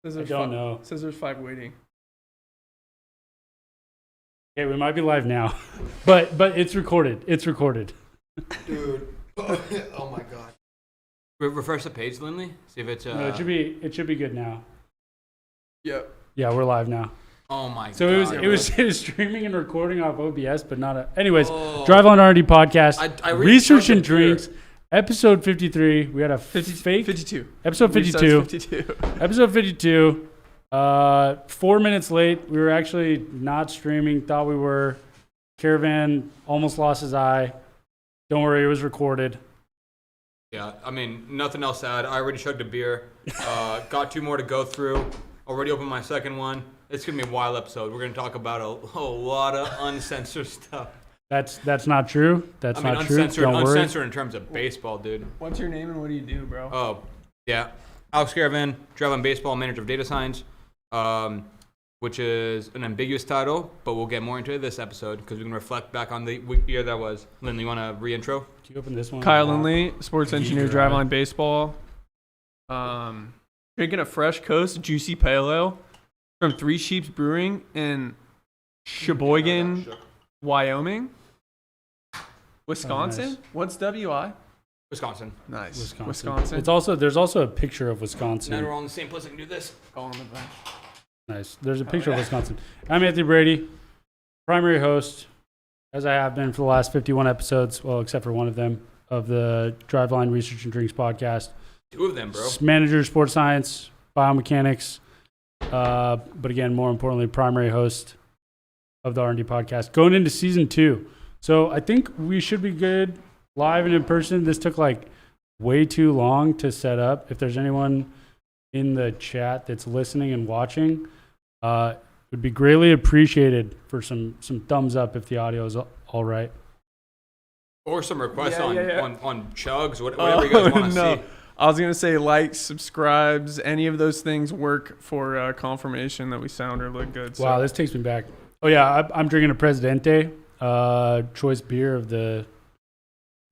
I don't know. Says there's 5 waiting. Okay, we might be live now, but it's recorded. It's recorded. Dude, oh my god. Refresh the page, Lindley. See if it's. No, it should be good now. Yep. Yeah, we're live now. Oh my god. So it was streaming and recording off OBS, but not. Anyways, Driveline R&D podcast, I research and drinks, episode 53. We had a 52. Episode 52. 52. Episode 52. 4 minutes late. We were actually not streaming. Thought we were. Caravan almost lost his eye. Don't worry, it was recorded. Yeah, I mean, nothing else to add. I already chugged a beer. Got 2 more to go through. Already opened my second one. It's going to be a wild episode. We're going to talk about a lot of uncensored stuff. That's not true. That's not true. Don't worry. Uncensored in terms of baseball, dude. What's your name and what do you do, bro? Oh, yeah. Alex Caravan, Driveline Baseball, Manager of Data Science, which is an ambiguous title, but we'll get more into it this episode because we can reflect back on the year that was. Lindley, you want to re-intro? Can you open this one? Kyle Lindley, sports engineer, Driveline Baseball. Drinking a fresh Coast Juicy Pale Ale from Three Sheeps Brewing in Sheboygan, Wyoming. Wisconsin? Oh, nice. What's WI? Wisconsin. Nice. Wisconsin. There's also a picture of Wisconsin. Now we're all in the same place. I can do this. on the bench. Nice. There's a picture of Wisconsin. I'm Anthony Brady, primary host, as I have been for the last 51 episodes, well, except for one of them, of the Driveline Research and Drinks podcast. 2 of them, bro. Manager of sports science, biomechanics, but again, more importantly, primary host of the R&D podcast. Going into season 2. So I think we should be good live and in person. This took like way too long to set up. If there's anyone in the chat that's listening and watching, it would be greatly appreciated for some thumbs up if the audio is all right. Or some requests on chugs, whatever Oh, you guys want to no. see. I was going to say likes, subscribes, any of those things work for confirmation that we sound or look good. Wow, So. this takes me back. Oh yeah, I'm drinking a Presidente, choice beer of the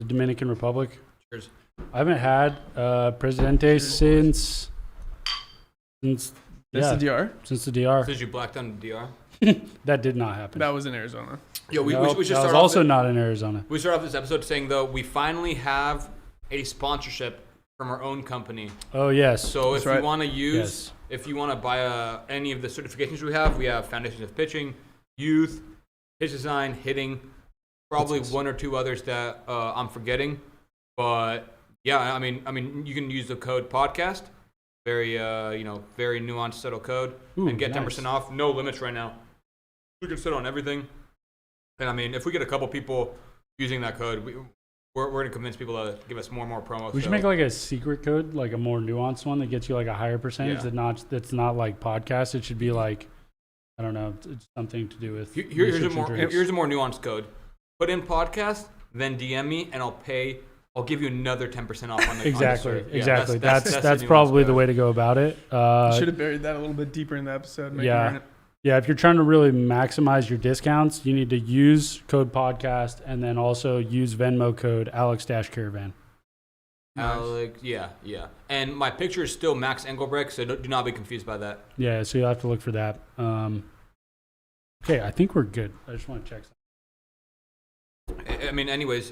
Dominican Republic. Cheers. I haven't had Presidente since That's the DR? Since the DR. Since you blacked on the DR. That did not happen. That was in Arizona. Yo, we Nope, should that start was off also not in Arizona. We start off this episode saying, though, we finally have a sponsorship from our own company. Oh yes. So That's if right. you want to use, Yes. if you want to buy any of the certifications we have Foundations of Pitching, Youth, Pitch Design, Hitting, probably That's- 1 or 2 others that I'm forgetting. But yeah, I mean, you can use the code podcast, very very nuanced, subtle code, Ooh, and get nice. 10% off. No limits right now. We can sit on everything. And I mean, if we get a couple people using that code, we're going to convince people to give us more and more promos. We should make like a secret code, like a more nuanced one that gets you like a higher percentage. Yeah. That's not like podcast. It should be like, I don't know, it's something to do with. Here's research and drinks. a more nuanced code. Put in podcast, then DM me, and I'll give you another 10% off on the Exactly. on the serve. Yeah, Exactly. That's the nuanced probably the code. way to go about it. Should have buried that a little bit deeper in the episode. Maybe yeah. learn it. Yeah, if you're trying to really maximize your discounts, you need to use code podcast and then also use Venmo code Alex-Caravan. Alex, yeah. And my picture is still Max Engelbrecht, so do not be confused by that. Yeah, so you'll have to look for that. Okay, I think we're good. I just want to check something. I mean, anyways,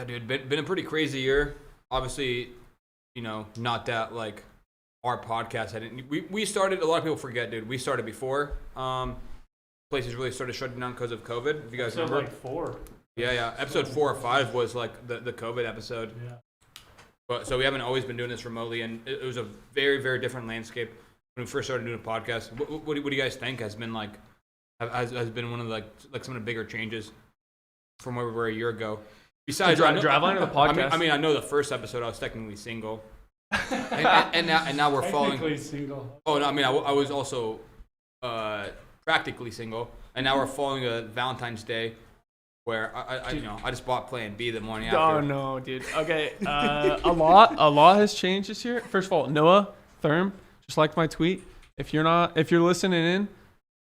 dude, been a pretty crazy year. Obviously, not that like our podcast we started. A lot of people forget, dude. We started before places really started shutting down because of COVID. If you guys remember, like 4. yeah. Episode 4 or 5 was like the COVID episode. Yeah. But so we haven't always been doing this remotely, and it was a very, very different landscape when we first started doing a podcast. What do you guys think has been like has been one of the, like some of the bigger changes from where we were a year ago? Besides Driveline or the podcast? I mean, I know the first episode I was technically single, and now we're following. Technically single. Oh no, I mean I was also practically single, and now we're following a Valentine's Day where I just bought Plan B the morning after. Oh no, dude. Okay, a lot has changed this year. First of all, Noah Therm just liked my tweet. If you're listening in,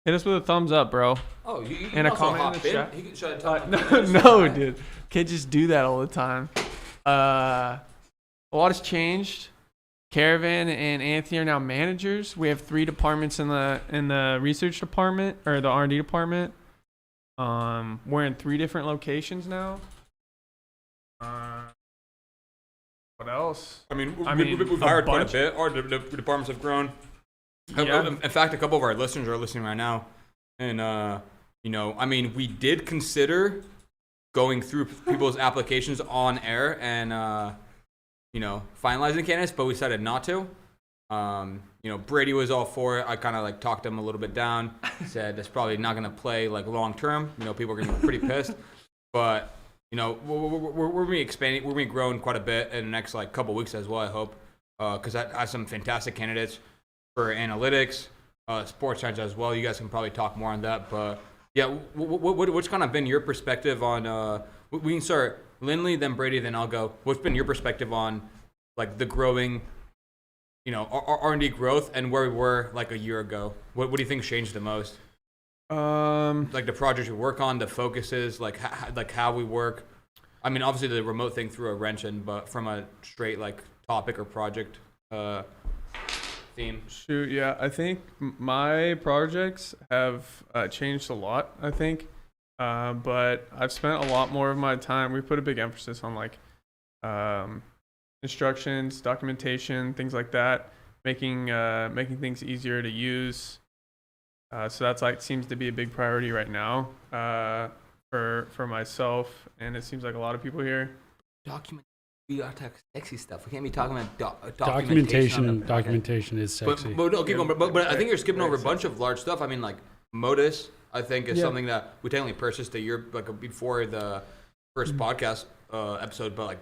hit us with a thumbs up, bro. Oh, you And a also comment in hop the chat. He can try to tell No, dude. Can't just do that all the time. A lot has changed. Caravan and Anthony are now managers. We have 3 departments in the research department or the R&D department. We're in 3 different locations now. What else? I mean, we've hired quite a bit. Our departments have grown. Yeah. In fact, a couple of our listeners are listening right now. And, I mean, we did consider going through people's applications on air and, finalizing candidates, but we decided not to. Brady was all for it. I kind of like talked him a little bit down. Said that's probably not going to play like long term. People are going to be pretty pissed. But we're going to be expanding. We're going to be growing quite a bit in the next like couple weeks as well. I hope because I have some fantastic candidates for analytics, sports science as well. You guys can probably talk more on that. But yeah, what's kind of been your perspective on? We can start Lindley, then Brady, then I'll go. What's been your perspective on like the growing? R&D growth and where we were like a year ago. What do you think changed the most? Like the projects we work on, the focuses, like how we work. I mean, obviously the remote thing threw a wrench in, but from a straight like topic or project theme. Shoot, yeah. I think my projects have changed a lot, I think. But I've spent a lot more of my time. We put a big emphasis on like instructions, documentation, things like that, making things easier to use. So that's like seems to be a big priority right now for myself, and it seems like a lot of people here. We gotta talk sexy stuff. We can't be talking about documentation. documentation. Documentation is sexy. But keep going. But I think you're skipping over a bunch of large stuff. I mean, like Motus, I think is something that we technically purchased a year before the first podcast episode. But like,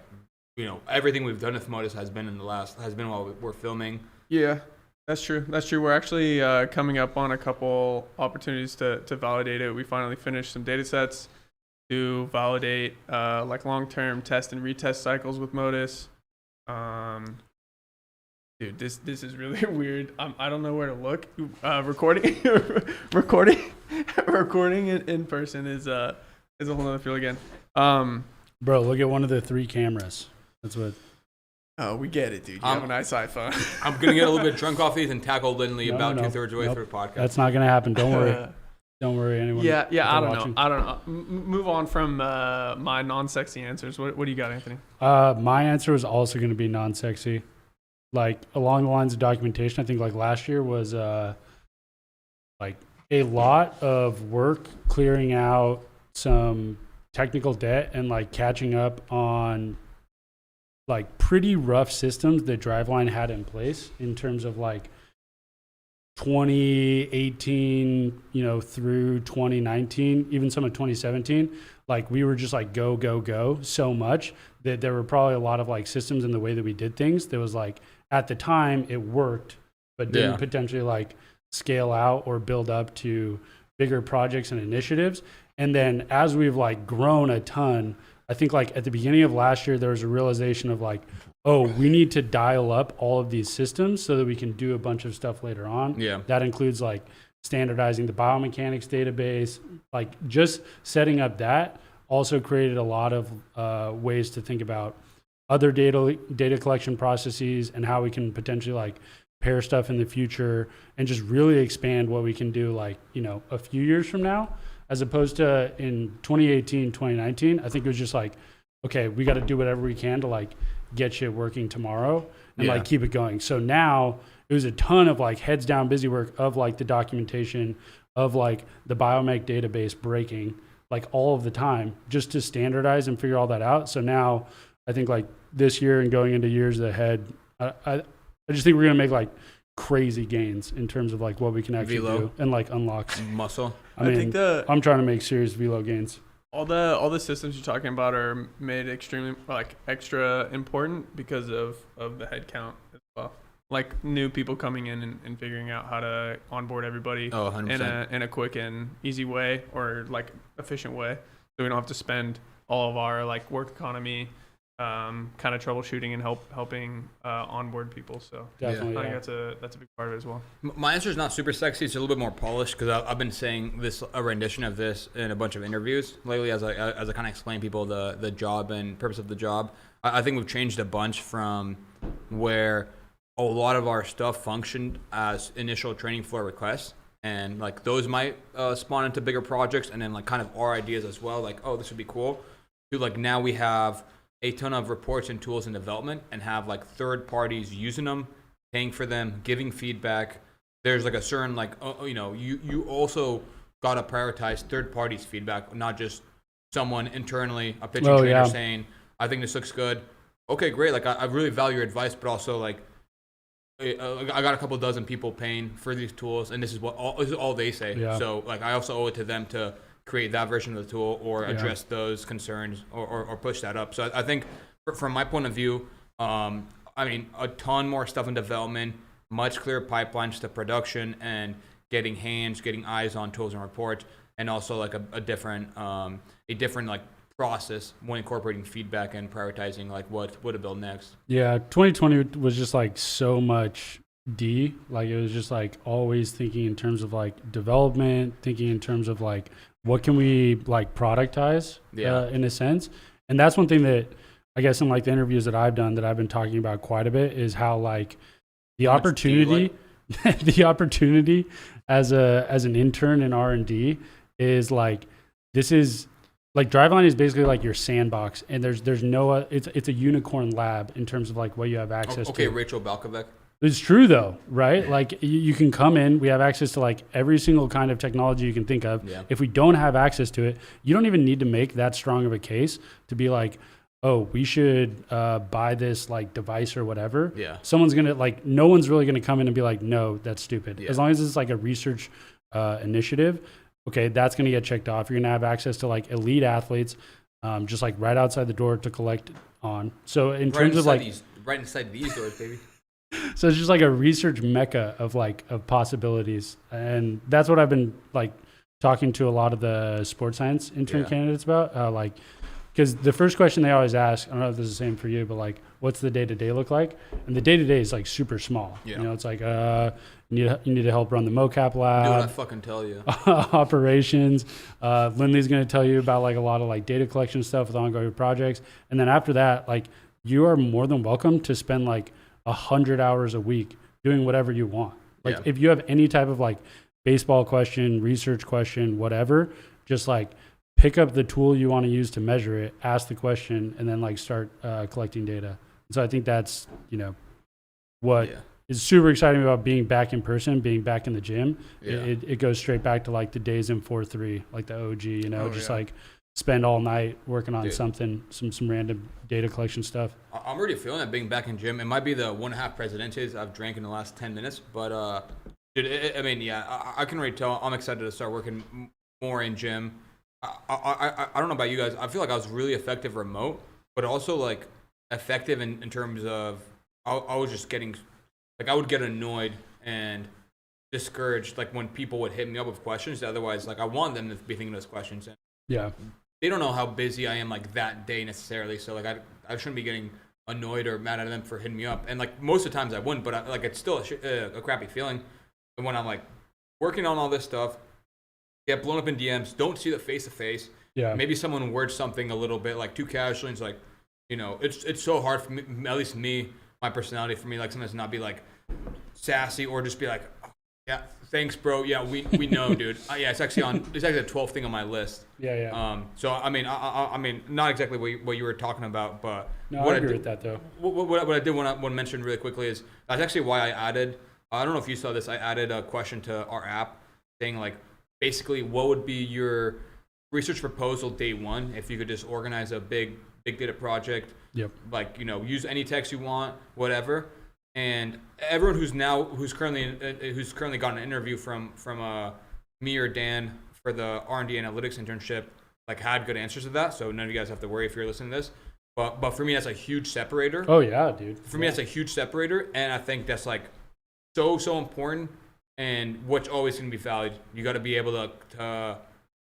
everything we've done with Motus has been while we're filming. Yeah, that's true. We're actually coming up on a couple opportunities to validate it. We finally finished some data sets to validate like long-term test and retest cycles with Motus. Dude, this is really weird. I don't know where to look. Recording in person is a whole other feel again. Bro, look at one of the 3 cameras. That's what. Oh, we get it, dude. You have a nice iPhone. I'm gonna get a little bit drunk off these and tackle Lindley about 2/3 way through the podcast. That's not gonna happen. Don't worry. Don't worry, anyone. Yeah. I don't know. Move on from my non-sexy answers. What do you got, Anthony? My answer was also going to be non-sexy, like along the lines of documentation. I think like last year was like a lot of work clearing out some technical debt and like catching up on like pretty rough systems that Driveline had in place in terms of like 2018, through 2019, even some of 2017, like we were just like go so much that there were probably a lot of like systems in the way that we did things that was like at the time it worked, but didn't potentially like scale out or build up to bigger projects and initiatives. And then as we've like grown a ton, I think like at the beginning of last year, there was a realization of like, oh, we need to dial up all of these systems so that we can do a bunch of stuff later on. Yeah. That includes like standardizing the biomechanics database, like just setting up that also created a lot of ways to think about other data collection processes and how we can potentially like pair stuff in the future and just really expand what we can do like, a few years from now. As opposed to in 2018, 2019, I think it was just like, okay, we got to do whatever we can to like get shit working tomorrow and like keep it going. So now it was a ton of like heads down busy work of like the documentation of like the biomech database breaking like all of the time just to standardize and figure all that out. So now I think like this year and going into years ahead, I just think we're going to make like crazy gains in terms of like what we can actually do and like unlocks muscle. I think I'm trying to make serious velo gains. All the systems you're talking about are made extremely like extra important because of the head count as well. Like new people coming in and figuring out how to onboard everybody in a quick and easy way or like efficient way, so we don't have to spend all of our like work economy kind of troubleshooting and helping onboard people. So definitely, I think that's a big part of it as well. My answer is not super sexy. It's a little bit more polished because I've been saying a rendition of this in a bunch of interviews lately as I kind of explain people the job and purpose of the job. I think we've changed a bunch from where a lot of our stuff functioned as initial training floor requests, and like those might spawn into bigger projects, and then like kind of our ideas as well, like, oh, this would be cool. To like now we have a ton of reports and tools in development, and have like third parties using them, paying for them, giving feedback. There's like a certain like, you also gotta prioritize third parties' feedback, not just someone internally, a pitching trainer saying, I think this looks good. Okay, great. Like I really value your advice, but also like I got a couple dozen people paying for these tools, and this is all they say. Yeah. So like I also owe it to them to create that version of the tool or address those concerns or push that up. So I think from my point of view, I mean, a ton more stuff in development, much clearer pipelines to production, and getting eyes on tools and reports, and also like a different like process when incorporating feedback and prioritizing like what to build next. Yeah, 2020 was just like so much D. Like it was just like always thinking in terms of like development, thinking in terms of like what can we like productize in a sense. And that's one thing that I guess in like the interviews that I've done that I've been talking about quite a bit is how like the opportunity the opportunity as an intern in R&D is like, this is like Driveline is basically like your sandbox, and there's no it's a unicorn lab in terms of like what you have access to. Okay, Rachel Balkovec. It's true though, right? Like you can come in, we have access to like every single kind of technology you can think of. Yeah. If we don't have access to it, you don't even need to make that strong of a case to be like, oh, we should buy this like device or whatever. Yeah. Someone's gonna like, no one's really gonna come in and be like, no, that's stupid. Yeah. As long as it's like a research initiative, okay, that's gonna get checked off. You're gonna have access to like elite athletes, just like right outside the door to collect on. So in terms of like right inside these doors, baby. So it's just like a research mecca of possibilities, and that's what I've been like talking to a lot of the sports science intern candidates about, like. Because the first question they always ask, I don't know if this is the same for you, but like, what's the day-to-day look like? And the day-to-day is like super small. Yeah. You know, it's like, you need to help run the mocap lab. Do what I fucking tell you. Operations. Lindley's going to tell you about like a lot of like data collection stuff with ongoing projects. And then after that, like you are more than welcome to spend like 100 hours a week doing whatever you want. Like if you have any type of like baseball question, research question, whatever, just like pick up the tool you want to use to measure it, ask the question, and then like start collecting data. So I think that's, what is super exciting about being back in person, being back in the gym. Yeah. It goes straight back to like the days in 4-3, like the OG, like spend all night working on something, some random data collection stuff. I'm already feeling that being back in gym. It might be the 1.5 Presidentes I've drank in the last 10 minutes, but dude, I can already tell I'm excited to start working more in gym. I don't know about you guys. I feel like I was really effective remote, but also like effective in terms of I was just getting like I would get annoyed and discouraged like when people would hit me up with questions. Otherwise, like I want them to be thinking those questions. And they don't know how busy I am like that day necessarily. So like I shouldn't be getting annoyed or mad at them for hitting me up. And like most of the times I wouldn't, but like it's still a crappy feeling. And when I'm like working on all this stuff. Get blown up in DMs. Don't see the face to face. Yeah. Maybe someone words something a little bit like too casually. It's like, it's so hard for me, at least me, my personality for me, like sometimes not be like sassy or just be like, oh, yeah, thanks, bro. Yeah, we know, dude. It's actually the 12th thing on my list. Yeah. So I mean, not exactly what you were talking about, but no, I agree with that though. What I did want to mention really quickly is that's actually why I added. I don't know if you saw this. I added a question to our app saying like. Basically, what would be your research proposal day one if you could just organize a big data project? Yep. Like use any text you want, whatever. And everyone who's currently gotten an interview from me or Dan for the R&D analytics internship, like had good answers to that. So none of you guys have to worry if you're listening to this. But for me, that's a huge separator. Oh yeah, dude. For me, that's a huge separator, and I think that's like so important. And what's always going to be valued, you got to be able to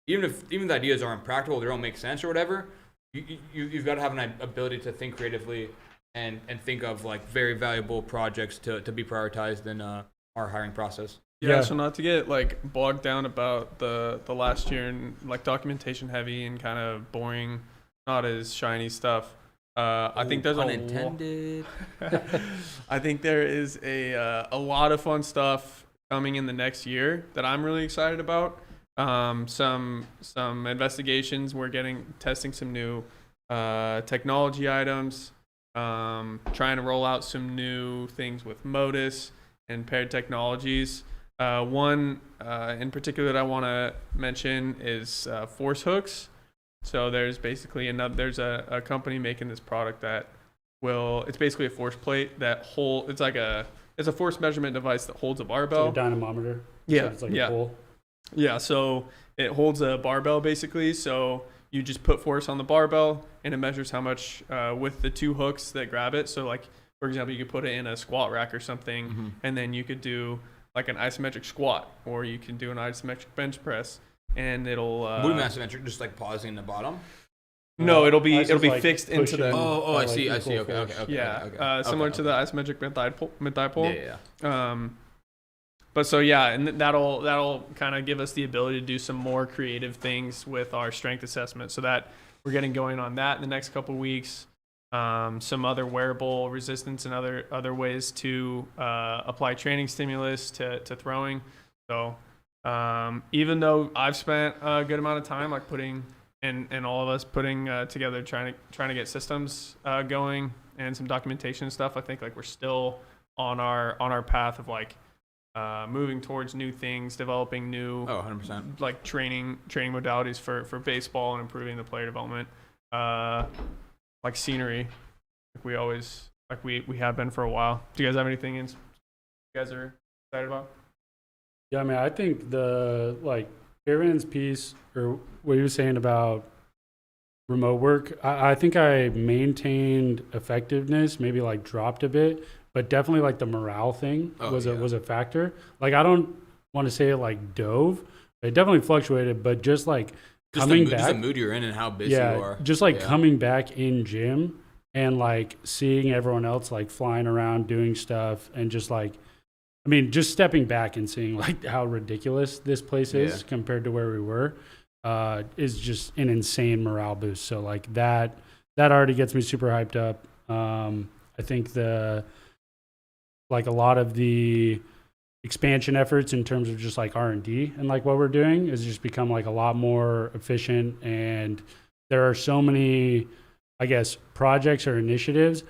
even if the ideas aren't practical, they don't make sense or whatever. You've got to have an ability to think creatively and think of like very valuable projects to be prioritized in our hiring process. Yeah. So not to get like bogged down about the last year and like documentation heavy and kind of boring, not as shiny stuff. I think there's unintended. I think there is a lot of fun stuff coming in the next year that I'm really excited about. Some investigations. We're testing some new technology items. Trying to roll out some new things with Motus and paired technologies. One in particular that I want to mention is force hooks. So there's basically there's a company making this product that it's basically a force plate that it's a force measurement device that holds a barbell. It's like a dynamometer. Yeah. So it's like a pole. Yeah. So it holds a barbell basically. So you just put force on the barbell and it measures how much with the two hooks that grab it. So like, for example, you could put it in a squat rack or something, and then you could do like an isometric squat, or you can do an isometric bench press, and it'll. What do you mean isometric? Just like pausing in the bottom? No, it'll be like fixed into the. Oh, I see. Okay. Yeah, similar to the isometric mid-thigh pull. Yeah. But so yeah, and that'll kind of give us the ability to do some more creative things with our strength assessment. So that we're getting going on that in the next couple weeks. Some other wearable resistance and other ways to apply training stimulus to throwing. So even though I've spent a good amount of time like putting and all of us putting together trying to get systems going and some documentation and stuff, I think like we're still on our path of like moving towards new things, developing new 100%. like training modalities for baseball and improving the player development. Like scenery, like we always we have been for a while. Do you guys have anything you guys are excited about? Yeah, I mean, I think the like Caravan's piece, or what you were saying about remote work, I think I maintained effectiveness, maybe like dropped a bit, but definitely like the morale thing was a factor. Like I don't want to say it like dove, but it definitely fluctuated, but just like coming back, just the mood you're in and how busy you are. Just like coming back in gym and like seeing everyone else like flying around doing stuff, and just like, I mean, just stepping back and seeing like how ridiculous this place is compared to where we were, is just an insane morale boost. So like that already gets me super hyped up. I think a lot of the expansion efforts in terms of just like R&D and like what we're doing has just become like a lot more efficient, and there are so many, I guess, projects or initiatives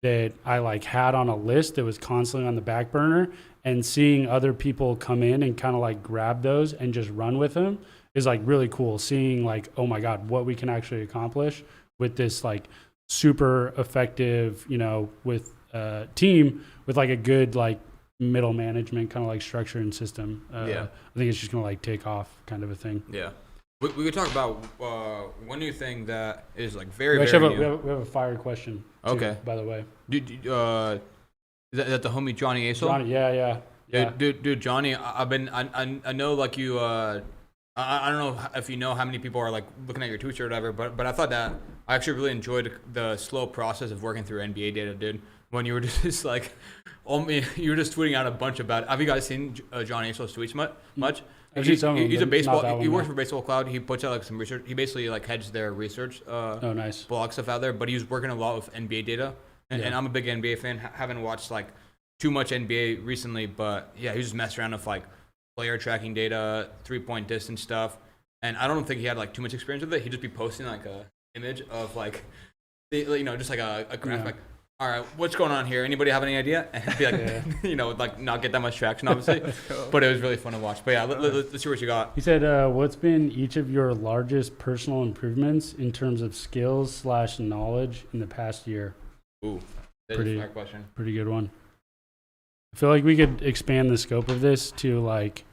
that I like had on a list that was constantly on the back burner, and seeing other people come in and kind of like grab those and just run with them is like really cool. Seeing like, oh my God, what we can actually accomplish with this like super effective, with team with like a good like middle management kind of like structure and system. I think it's just gonna like take off kind of a thing. Yeah. We could talk about one new thing that is like very we new. We have a fire question too, okay, by the way. Dude, is that the homie Johnny Asel? Johnny, yeah. Dude, Johnny, I know like you I don't know if you know how many people are like looking at your tweets or whatever, but I thought that I actually really enjoyed the slow process of working through NBA data, dude. When you were just like, you were just tweeting out a bunch about. Have you guys seen John Asel's tweets much? He's a baseball. He works for Baseball Cloud. He puts out like some research. He basically like heads their research. Nice. Blog stuff out there. But he's working a lot with NBA data, and I'm a big NBA fan. Haven't watched like too much NBA recently, but yeah, he was just messing around with like player tracking data, 3-point distance stuff, and I don't think he had like too much experience with it. He'd just be posting like a image of like, just like a graph like. All right, what's going on here? Anybody have any idea? And be like, like not get that much traction, obviously. Cool. But it was really fun to watch. But yeah, let's see what you got. He said, what's been each of your largest personal improvements in terms of skills/knowledge in the past year? Ooh, that's a fair question. Pretty good one. I feel like we could expand the scope of this to like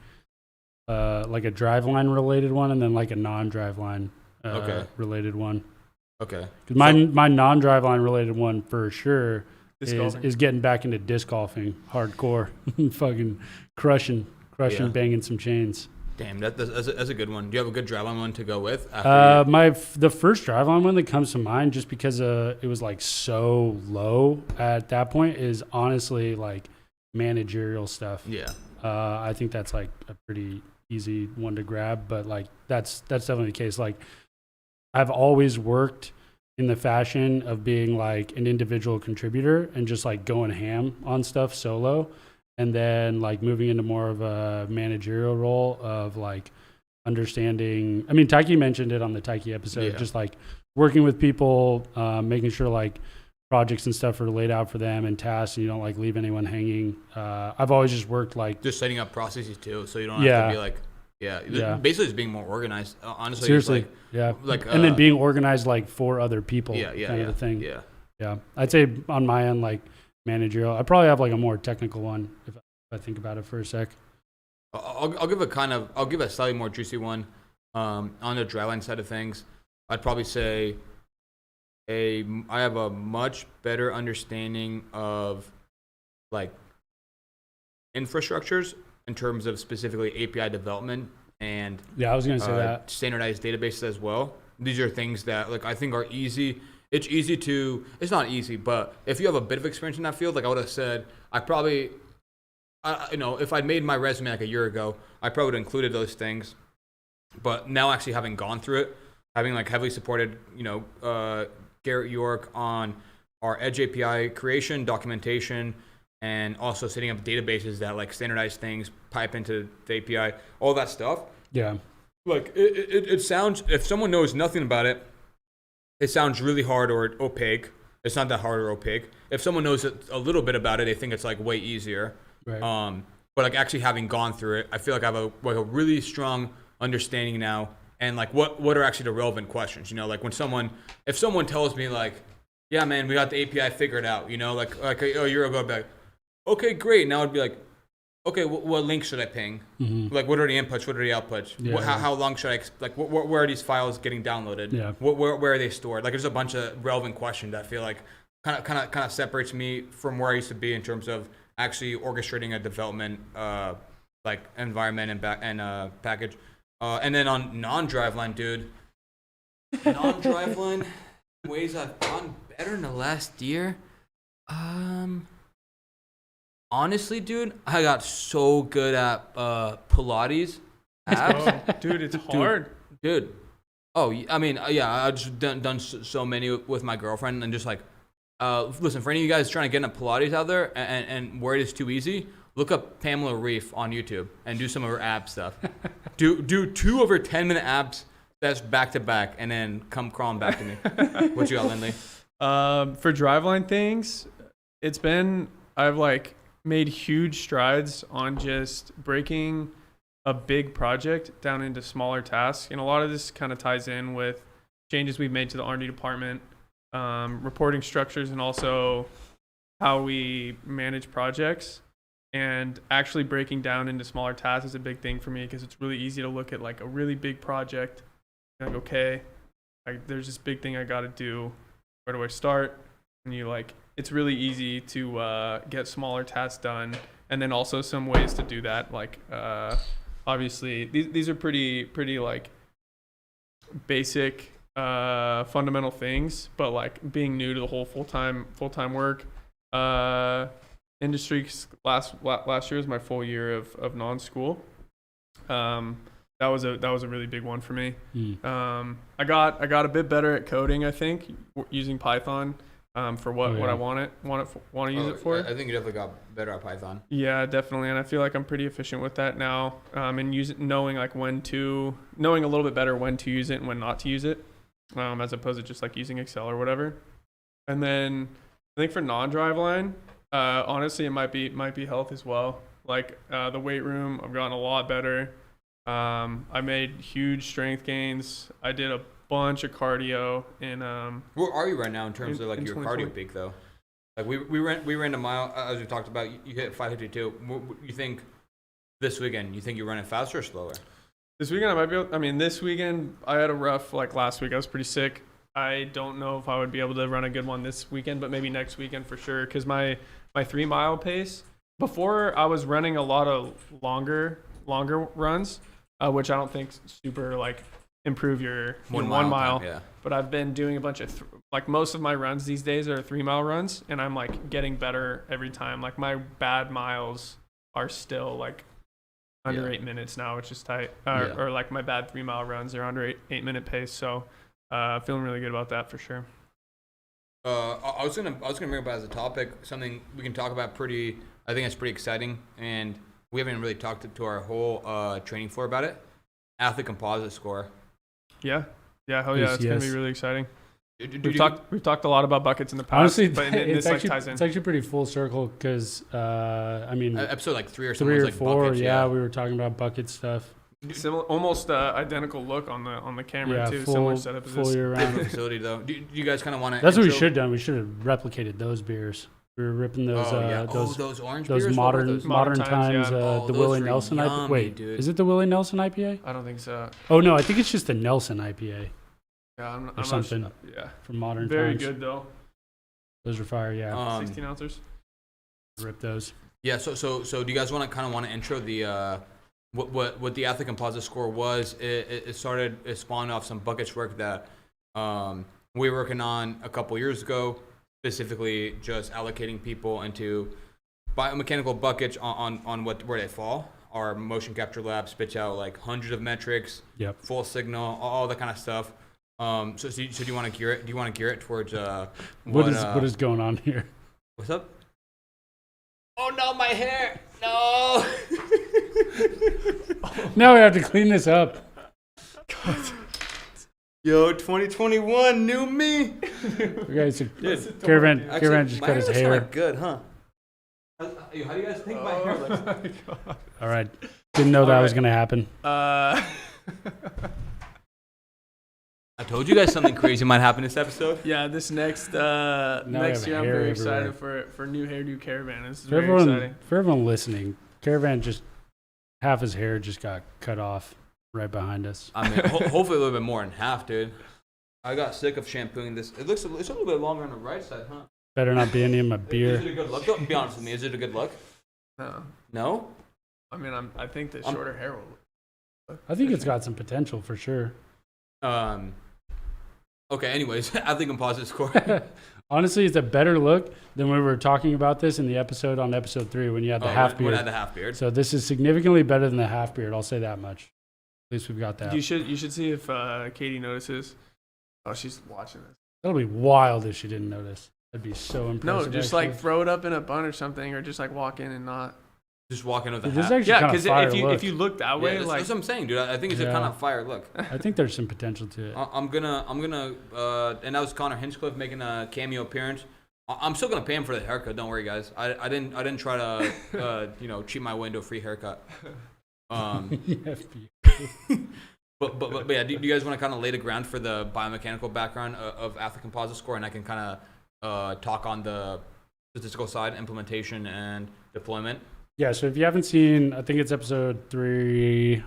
a driveline related one, and then like a non-driveline related one. Okay. Because my non-driveline related one for sure is getting back into disc golfing hardcore, fucking crushing, banging some chains. Damn, that's a good one. Do you have a good driveline one to go with? The first driveline one that comes to mind, just because it was like so low at that point, is honestly like managerial stuff. Yeah. I think that's like a pretty easy one to grab, but like that's definitely the case. Like, I've always worked in the fashion of being like an individual contributor and just like going ham on stuff solo, and then like moving into more of a managerial role of like understanding. I mean, Taiki mentioned it on the Taiki episode, just like working with people, making sure like projects and stuff are laid out for them and tasks, and you don't like leave anyone hanging. I've always just worked like just setting up processes too, so you don't have to be like, basically just being more organized. Honestly, seriously, and then being organized like for other people, kind of the thing. Yeah. I'd say on my end, like managerial, I probably have like a more technical one if I think about it for a sec. I'll give a slightly more juicy one. On the Driveline side of things, I'd probably say I have a much better understanding of like infrastructures in terms of specifically API development and I was gonna say that standardized databases as well. These are things that like I think are easy. It's not easy, but if you have a bit of experience in that field, like I would have said, if I'd made my resume like a year ago, I probably would have included those things. But now actually having gone through it, having like heavily supported, Garrett York on our Edge API creation, documentation, and also setting up databases that like standardize things, pipe into the API, all that stuff. Yeah. Like it sounds, if someone knows nothing about it, it sounds really hard or opaque. It's not that hard or opaque. If someone knows a little bit about it, they think it's like way easier. Right. But like actually having gone through it, I feel like I have a really strong understanding now, and like what are actually the relevant questions. Like if someone tells me like, yeah, man, we got the API figured out. Like a year ago, I'd be like, okay, great. Now I'd be like, okay, what link should I ping? Mm-hmm. Like, what are the inputs? What are the outputs? Yeah. How long should I, where are these files getting downloaded? Yeah. Where are they stored? Like, there's a bunch of relevant questions that I feel like kind of separates me from where I used to be in terms of actually orchestrating a development, environment and package. And then on non-Driveline, dude, ways I've gotten better in the last year. Honestly, dude, I got so good at Pilates apps. Dude, it's hard. Dude. Oh, I mean, I've just done so many with my girlfriend, and just like, listen, for any of you guys trying to get into Pilates out there and where it is too easy, look up Pamela Reif on YouTube and do some of her ab stuff. do 2 of her 10-minute abs that's back to back, and then come crawling back to me. What you got, Lindley? For Driveline things, I've like made huge strides on just breaking a big project down into smaller tasks. And a lot of this kind of ties in with changes we've made to the R&D department, reporting structures, and also how we manage projects. And actually breaking down into smaller tasks is a big thing for me, because it's really easy to look at like a really big project and like, okay, there's this big thing I got to do. Where do I start? And it's really easy to get smaller tasks done. And then also some ways to do that. Like, obviously these are pretty like basic, fundamental things, but like being new to the whole full-time work, industry. Last year was my full year of non-school. That was a really big one for me. I got a bit better at coding, I think, using Python for what I want to use it for. I think you definitely got better at Python. Yeah, definitely, and I feel like I'm pretty efficient with that now. And knowing a little bit better when to use it and when not to use it, as opposed to just like using Excel or whatever. And then I think for non-Driveline, honestly, it might be health as well. Like the weight room, I've gotten a lot better. I made huge strength gains. I did a bunch of cardio in where are you right now in terms of like your cardio peak though? Like we ran a mile, as we talked about. You hit 5:52. You think this weekend you run it faster or slower? This weekend I might be able, this weekend I had a rough, like last week I was pretty sick. I don't know if I would be able to run a good one this weekend, but maybe next weekend for sure, because my 3 mile pace, before I was running a lot of longer runs, which I don't think super like improve your 1 mile. Time, yeah. But I've been doing a bunch of most of my runs these days are 3 mile runs, and I'm like getting better every time. Like my bad miles are still like under 8 minutes now, which is tight. Or like my bad 3 mile runs are under 8 minute pace. So feeling really good about that for sure. I was gonna bring up as a topic something we can talk about. I think it's pretty exciting, and we haven't really talked to our whole training floor about it. Athlete composite score. Yeah, hell yeah, it's gonna be ACS. really exciting. We've talked a lot about buckets in the past, Honestly, but it's this actually, ties in. it's actually pretty full circle because, I mean, episode like 3 or three something or was like four, buckets, yeah, we were talking about bucket stuff. Similar, almost identical look on the camera Yeah, too. full, Similar setup as full this. year Different round. facility though. Do you guys kind of want to? That's what we should have done. We should have replicated those beers. We were ripping those, those orange those beers. modern What were those? modern times. yeah. Oh, The those Willie were Nelson IPA. yummy, Wait, dude. is it the Willie Nelson IPA? I don't think so. Oh no, I think it's just the Nelson IPA Yeah, I'm or something Not, yeah, from modern very times. good though. Those are fire. Yeah, 16 ounces. rip those. Yeah. So do you guys want to intro the what the athlete composite score was? It spawned off some buckets work that we were working on a couple years ago, specifically just allocating people into biomechanical buckets on where they fall. Our motion capture lab spits out like hundreds of metrics, Yep. full signal, all that kind of stuff. So do you want to gear it? Do you want to gear it towards What is going on here? What's up? Oh no, my hair! No. Now we have to clean this up. Yo, 2021, new me. Okay, so Dude, Caravan actually, just my cut his looks hair. kinda good, huh? How do you guys think my hair looks? All right, didn't know that All was right. gonna happen. I told you guys something crazy might happen this episode. Yeah, this next we have year, I'm hair very everywhere. excited for new hairdo Caravan. This is For very exciting. everyone listening, Caravan just half his hair just got cut off right behind us. I mean, hopefully a little bit more than half, dude. I got sick of shampooing this. It's a little bit longer on the right side, huh? Better not be any of my Is beer. it a good look? Don't be honest with me. Is it a good look? No, No? I mean, I think the shorter hair will. I think it's got some potential for sure. Okay, anyways, athlete composite score. Honestly, it's a better look than when we were talking about this in the episode on episode 3 when you had the half when I beard. had the half beard. So this is significantly better than the half beard. I'll say that much. At least we've got that. You should see if Katie notices. Oh, she's watching this. That'll be wild if she didn't notice. That'd be so No, impressive. just actually. like throw it up in a bun or something, or just like walk in and not. Just walking with a Dude, this hat. is actually Yeah, kind of because fire if look. you look that way, That's like what I'm saying, dude. I think it's a Yeah. kind of fire look. I think there's some potential to it. I'm gonna, and that was Connor Hinchcliffe making a cameo appearance. I'm still gonna pay him for the haircut. Don't worry, guys. I didn't try to, cheat my way into a free haircut. But yeah, do you guys want to kind of lay the ground for the biomechanical background of athlete composite score, and I can kind of talk on the statistical side, implementation and deployment. Yeah, so if you haven't seen, I think it's episode 3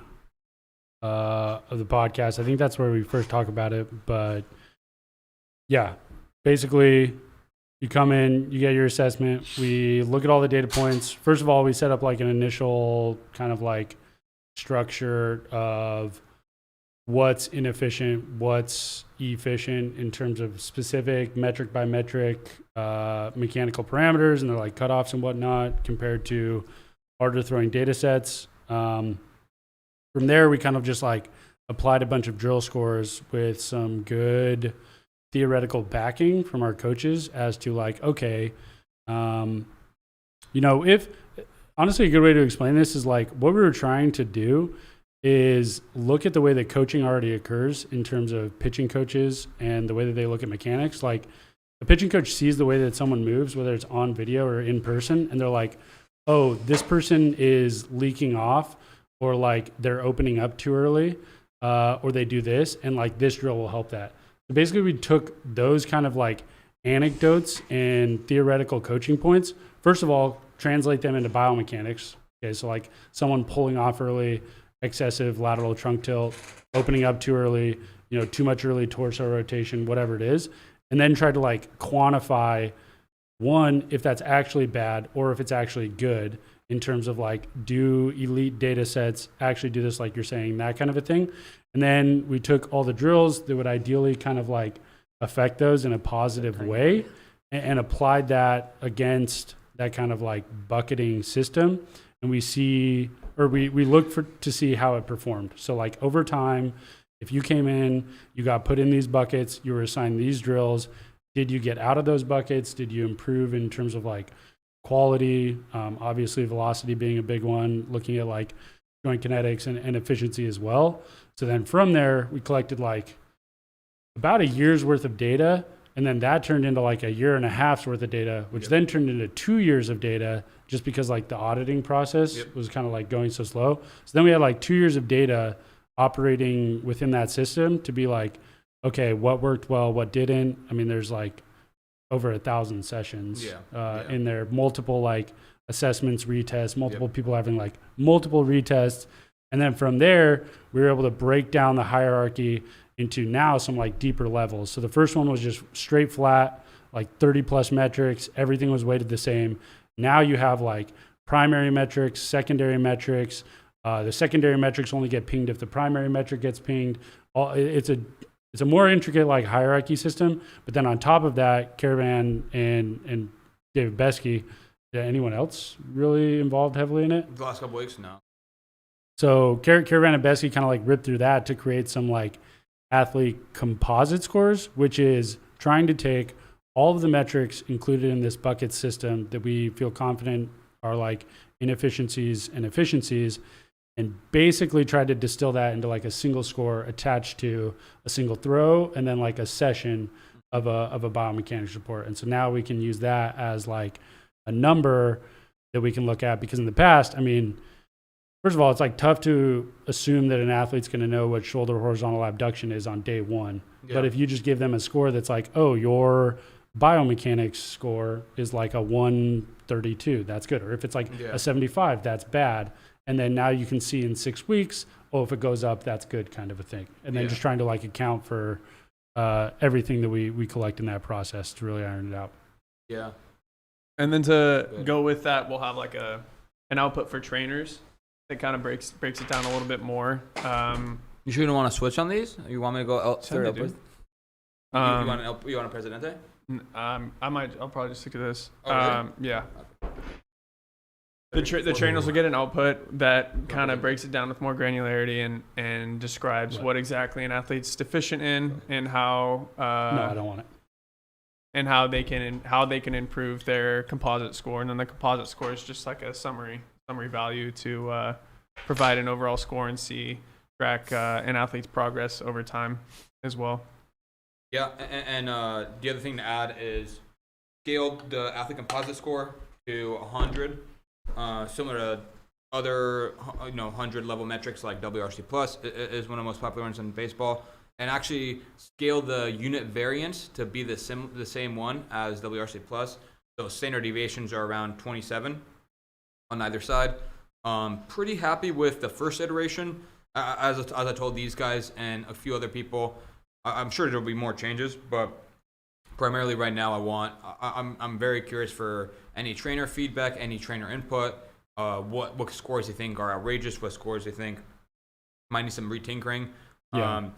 of the podcast. I think that's where we first talk about it. But yeah, basically, you come in, you get your assessment. We look at all the data points. First of all, we set up like an initial kind of like structure of what's inefficient, what's efficient in terms of specific metric by metric mechanical parameters, and they're like cutoffs and whatnot compared to harder throwing data sets. From there, we kind of just like applied a bunch of drill scores with some good theoretical backing from our coaches as to like, okay, if honestly, a good way to explain this is like what we were trying to do is look at the way that coaching already occurs in terms of pitching coaches and the way that they look at mechanics. Like a pitching coach sees the way that someone moves, whether it's on video or in person, and they're like, oh, this person is leaking off, or like they're opening up too early, or they do this, and like this drill will help that. So basically we took those kind of like anecdotes and theoretical coaching points. First of all, translate them into biomechanics. Okay, so like someone pulling off early, excessive lateral trunk tilt, opening up too early, too much early torso rotation, whatever it is, and then try to like quantify one, if that's actually bad or if it's actually good in terms of like, do elite data sets actually do this like you're saying, that kind of a thing. And then we took all the drills that would ideally kind of like affect those in a positive way and applied that against that kind of like bucketing system. And we looked to see how it performed. So like over time, if you came in, you got put in these buckets, you were assigned these drills, did you get out of those buckets? Did you improve in terms of like quality? Obviously velocity being a big one, looking at like joint kinetics and efficiency as well. So then from there, we collected like about a year's worth of data. And then that turned into like a year and a half's worth of data, which then turned into 2 years of data just because like the auditing process was kind of like going so slow. So then we had like 2 years of data operating within that system to be like, okay, what worked well, what didn't. I mean, there's like over 1,000 sessions in there, multiple like assessments, retests, multiple people having like multiple retests. And then from there, we were able to break down the hierarchy into now some like deeper levels. So the first one was just straight flat, like 30 plus metrics. Everything was weighted the same. Now you have like primary metrics, secondary metrics. The secondary metrics only get pinged if the primary metric gets pinged. It's a more intricate like hierarchy system. But then on top of that, Caravan and David Besky, anyone else really involved heavily in it? The last couple weeks, no. So Caravan and Besky kind of like ripped through that to create some like athlete composite scores, which is trying to take all of the metrics included in this bucket system that we feel confident are like inefficiencies and efficiencies, and basically try to distill that into like a single score attached to a single throw and then like a session of a biomechanics report. And so now we can use that as like a number that we can look at, because in the past, I mean, first of all, it's like tough to assume that an athlete's going to know what shoulder horizontal abduction is on day one. Yeah. But if you just give them a score that's like, oh, your biomechanics score is like a 132, that's good. Or if it's like a 75, that's bad. And then now you can see in 6 weeks, oh, if it goes up, that's good, kind of a thing. And then just trying to like account for everything that we collect in that process to really iron it out. Yeah. And then to go with that, we'll have like an output for trainers. It kind of breaks it down a little bit more. You sure you don't want to switch on these? You want me to go third output? You want a Presidente? I'll probably just stick to this. Oh, really? Yeah. The trainers will get an output that kind of breaks it down with more granularity and describes what exactly an athlete's deficient in and how. No, I don't want it. And how they can improve their composite score, and then the composite score is just like a summary value to provide an overall score and track an athlete's progress over time as well. Yeah, and the other thing to add is scaled the athlete composite score to 100, similar to other 100 level metrics like WRC plus is one of the most popular ones in baseball, and actually scale the unit variance to be the same one as WRC plus. So standard deviations are around 27 on either side. Pretty happy with the first iteration. As I told these guys and a few other people, I'm sure there'll be more changes, but primarily right now I'm very curious for any trainer feedback, any trainer input, what scores you think are outrageous, what scores you think might need some retinkering. Yeah.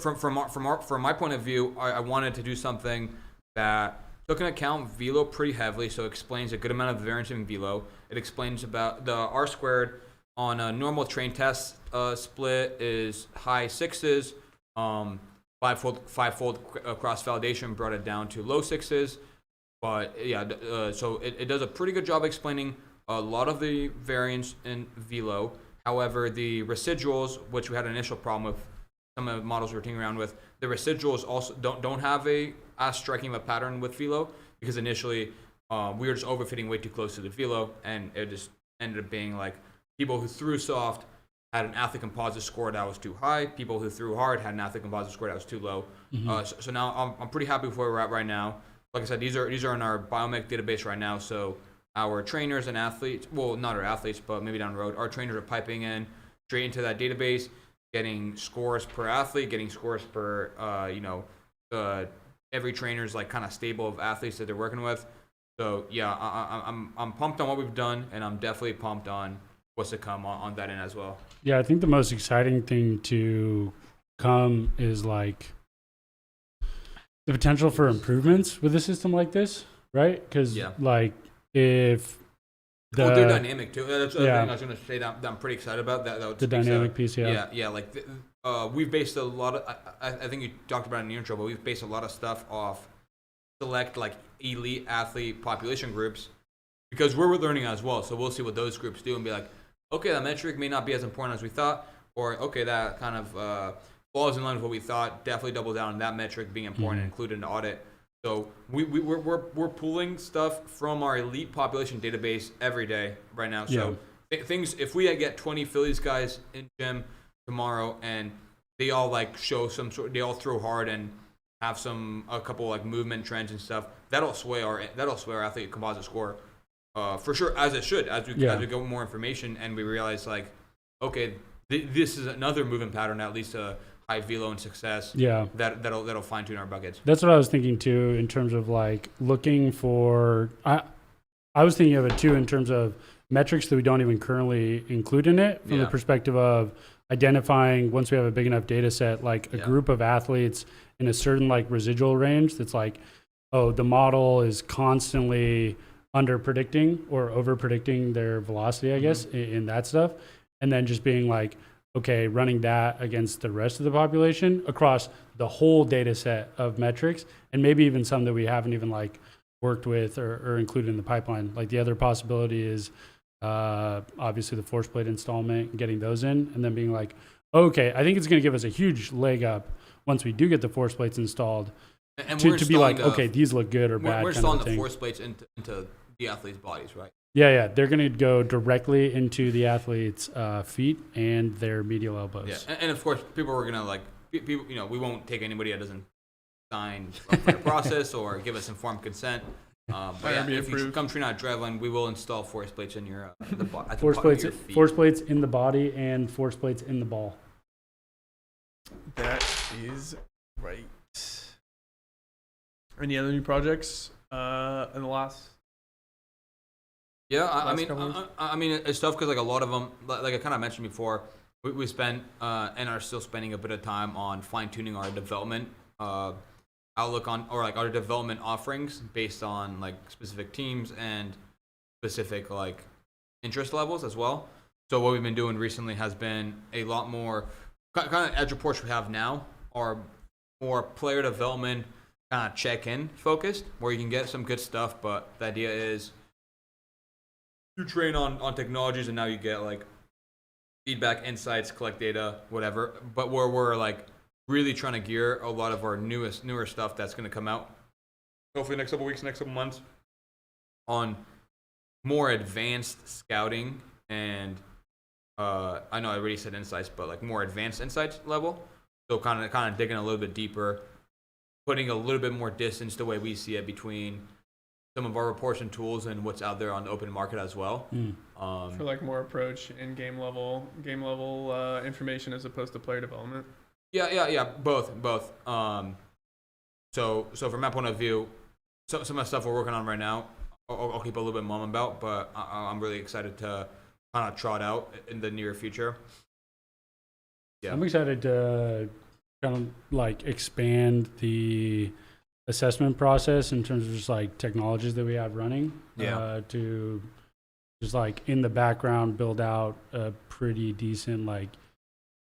From my point of view, I wanted to do something that took into account velo pretty heavily, so it explains a good amount of variance in velo. It explains about the R squared on a normal train test split is high sixes. Fivefold cross validation brought it down to low sixes. But yeah, so it does a pretty good job explaining a lot of the variance in velo. However, the residuals, which we had an initial problem with some of the models we were tinkering around with, the residuals also don't have as striking of a pattern with velo, because initially we were just overfitting way too close to the velo, and it just ended up being like people who threw soft had an athlete composite score that was too high. People who threw hard had an athlete composite score that was too low. Mm-hmm. So now I'm pretty happy with where we're at right now. Like I said, these are in our biomech database right now. So our trainers and athletes, well, not our athletes, but maybe down the road, our trainers are piping in straight into that database, getting scores per athlete, getting scores per every trainer's like kind of stable of athletes that they're working with. So yeah, I'm pumped on what we've done, and I'm definitely pumped on what's to come on that end as well. Yeah, I think the most exciting thing to come is like the potential for improvements with a system like this, right? Because like if they're dynamic too. That's the thing I was going to say that I'm pretty excited about. That the dynamic piece, yeah. Like we've based a lot of. I think you talked about it in the intro, but we've based a lot of stuff off select like elite athlete population groups because we're learning as well. So we'll see what those groups do and be like, okay, that metric may not be as important as we thought, or okay, that kind of falls in line with what we thought. Definitely double down on that metric being important and include an audit. So we're pulling stuff from our elite population database every day right now. So things, if we get 20 Phillies guys in gym tomorrow and they all like show some sort, they all throw hard and have a couple like movement trends and stuff, that'll sway our athlete composite score for sure, as it should, as we get more information and we realize like, okay, this is another movement pattern that leads to high velo and success. Yeah, that'll fine tune our buckets. That's what I was thinking too, in terms of like looking for. I was thinking of it too in terms of metrics that we don't even currently include in it, from the perspective of identifying, once we have a big enough data set, like a group of athletes in a certain like residual range that's like, oh, the model is constantly under predicting or over predicting their velocity, I guess, in that stuff. And then just being like, okay, running that against the rest of the population across the whole data set of metrics, and maybe even some that we haven't even like worked with or included in the pipeline. Like the other possibility is obviously the force plate installment, getting those in, and then being like, okay, I think it's going to give us a huge leg up once we do get the force plates installed, and to be like, okay, these look good or bad. We're installing the force plates into the athletes' bodies, right? Yeah, they're going to go directly into the athletes' feet and their medial elbows. Yeah, and of course, people are going to like, people, we won't take anybody that doesn't sign up for the process or give us informed consent. But if you come train out Driveline, we will install force plates in your force plates in the body and force plates in the ball. That is right. Any other new projects in the last? Yeah, I mean, it's tough because like a lot of them, like I kind of mentioned before, we spent and are still spending a bit of time on fine tuning our development outlook on, or like our development offerings based on like specific teams and specific like interest levels as well. So what we've been doing recently has been a lot more kind of edge reports we have now are more player development kind of check-in focused, where you can get some good stuff, but the idea is you train on technologies and now you get like feedback, insights, collect data, whatever. But where we're like really trying to gear a lot of our newer stuff that's going to come out hopefully next couple weeks, next couple months, on more advanced scouting and I know I already said insights, but like more advanced insights level. So kind of digging a little bit deeper, putting a little bit more distance the way we see it between some of our reports and tools and what's out there on the open market as well. For like more approach in game level information as opposed to player development. Yeah, both. So from my point of view, some of the stuff we're working on right now, I'll keep a little bit mum about, but I'm really excited to kind of trot out in the near future. Yeah, I'm excited to kind of like expand the assessment process in terms of just like technologies that we have running. To just like in the background build out a pretty decent like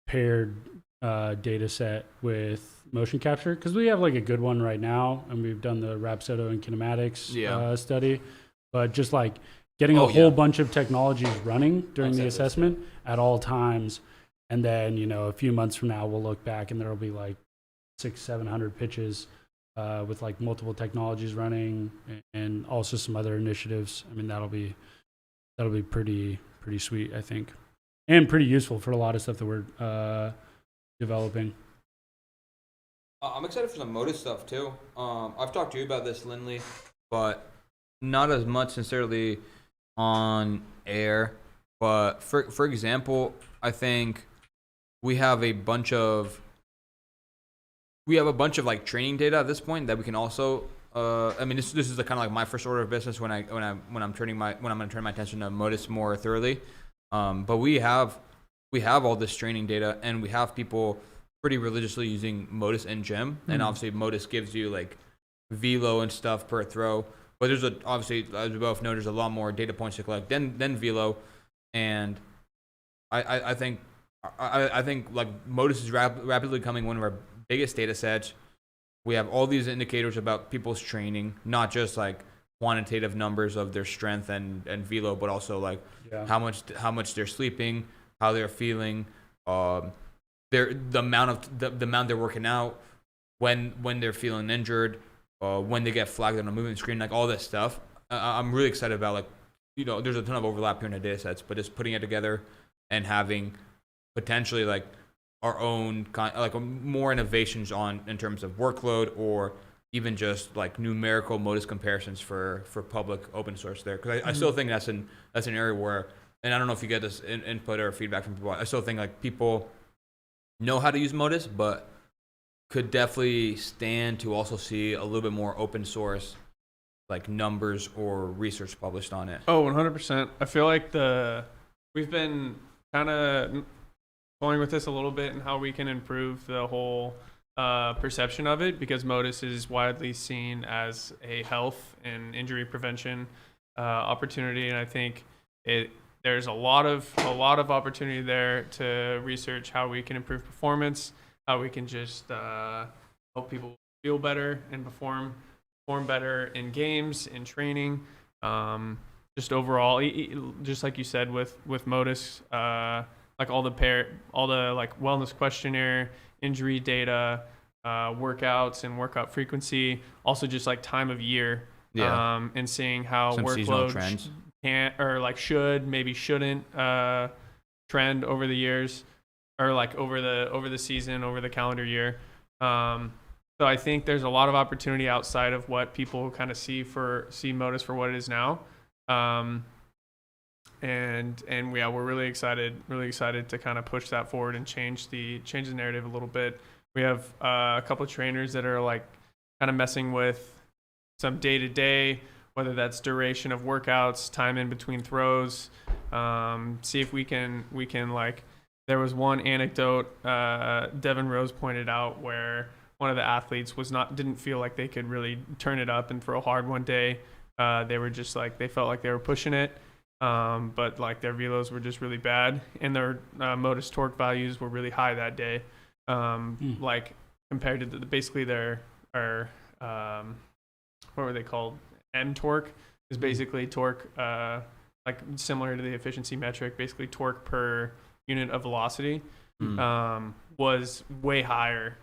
paired data set with motion capture, because we have like a good one right now and we've done the Rapsodo and kinematics study, but just like getting a whole bunch of technologies running during the assessment at all times, and then a few months from now we'll look back and there'll be like 600-700 pitches with like multiple technologies running and also some other initiatives. I mean, that'll be pretty sweet, I think, and pretty useful for a lot of stuff that we're developing. I'm excited for some Motus stuff too. I've talked to you about this, Lindley, but not as much necessarily on air. But for example, I think we have a bunch of like training data at this point that we can also. I mean, this is the kind of like my first order of business when I'm going to turn my attention to Motus more thoroughly. But we have all this training data, and we have people pretty religiously using Motus in gym, and obviously Motus gives you like velo and stuff per throw. But there's obviously, as we both know, there's a lot more data points to collect than velo, and I think like Motus is rapidly becoming one of our biggest data sets. we have all these indicators about people's training, not just like quantitative numbers of their strength and velo, but also like how much they're sleeping, how they're feeling, the amount they're working out, when they're feeling injured, when they get flagged on a movement screen, like all this stuff. I'm really excited about, like, there's a ton of overlap here in the data sets, but just putting it together and having potentially like our own more innovations in terms of workload, or even just like numerical Motus comparisons for public open source there. Because I still think that's an area where, and I don't know if you get this input or feedback from people, I still think like people know how to use Motus, but could definitely stand to also see a little bit more open source like numbers or research published on it. Oh, 100%. I feel like we've been kind of toying with this a little bit and how we can improve the whole perception of it, because Motus is widely seen as a health and injury prevention opportunity, and I think there's a lot of opportunity there to research how we can improve performance, how we can just help people feel better and perform better in games, in training, just overall, just like you said with Motus, like all the like wellness questionnaire, injury data, workouts and workout frequency, also just like time of year, and seeing how some seasonal workload trends can or like shouldn't trend over the years, or like over the season, over the calendar year. So I think there's a lot of opportunity outside of what people kind of see Motus for what it is now. And we're really excited to kind of push that forward and change the narrative a little bit. We have a couple of trainers that are like kind of messing with some day-to-day, whether that's duration of workouts, time in between throws. See if we can like, there was one anecdote Devin Rose pointed out where one of the athletes didn't feel like they could really turn it up and throw hard one day. They were just like, they felt like they were pushing it, but like their velos were just really bad, and their Motus torque values were really high that day. Like compared to basically their what were they called? M torque is basically torque, like similar to the efficiency metric, basically torque per unit of velocity, was way higher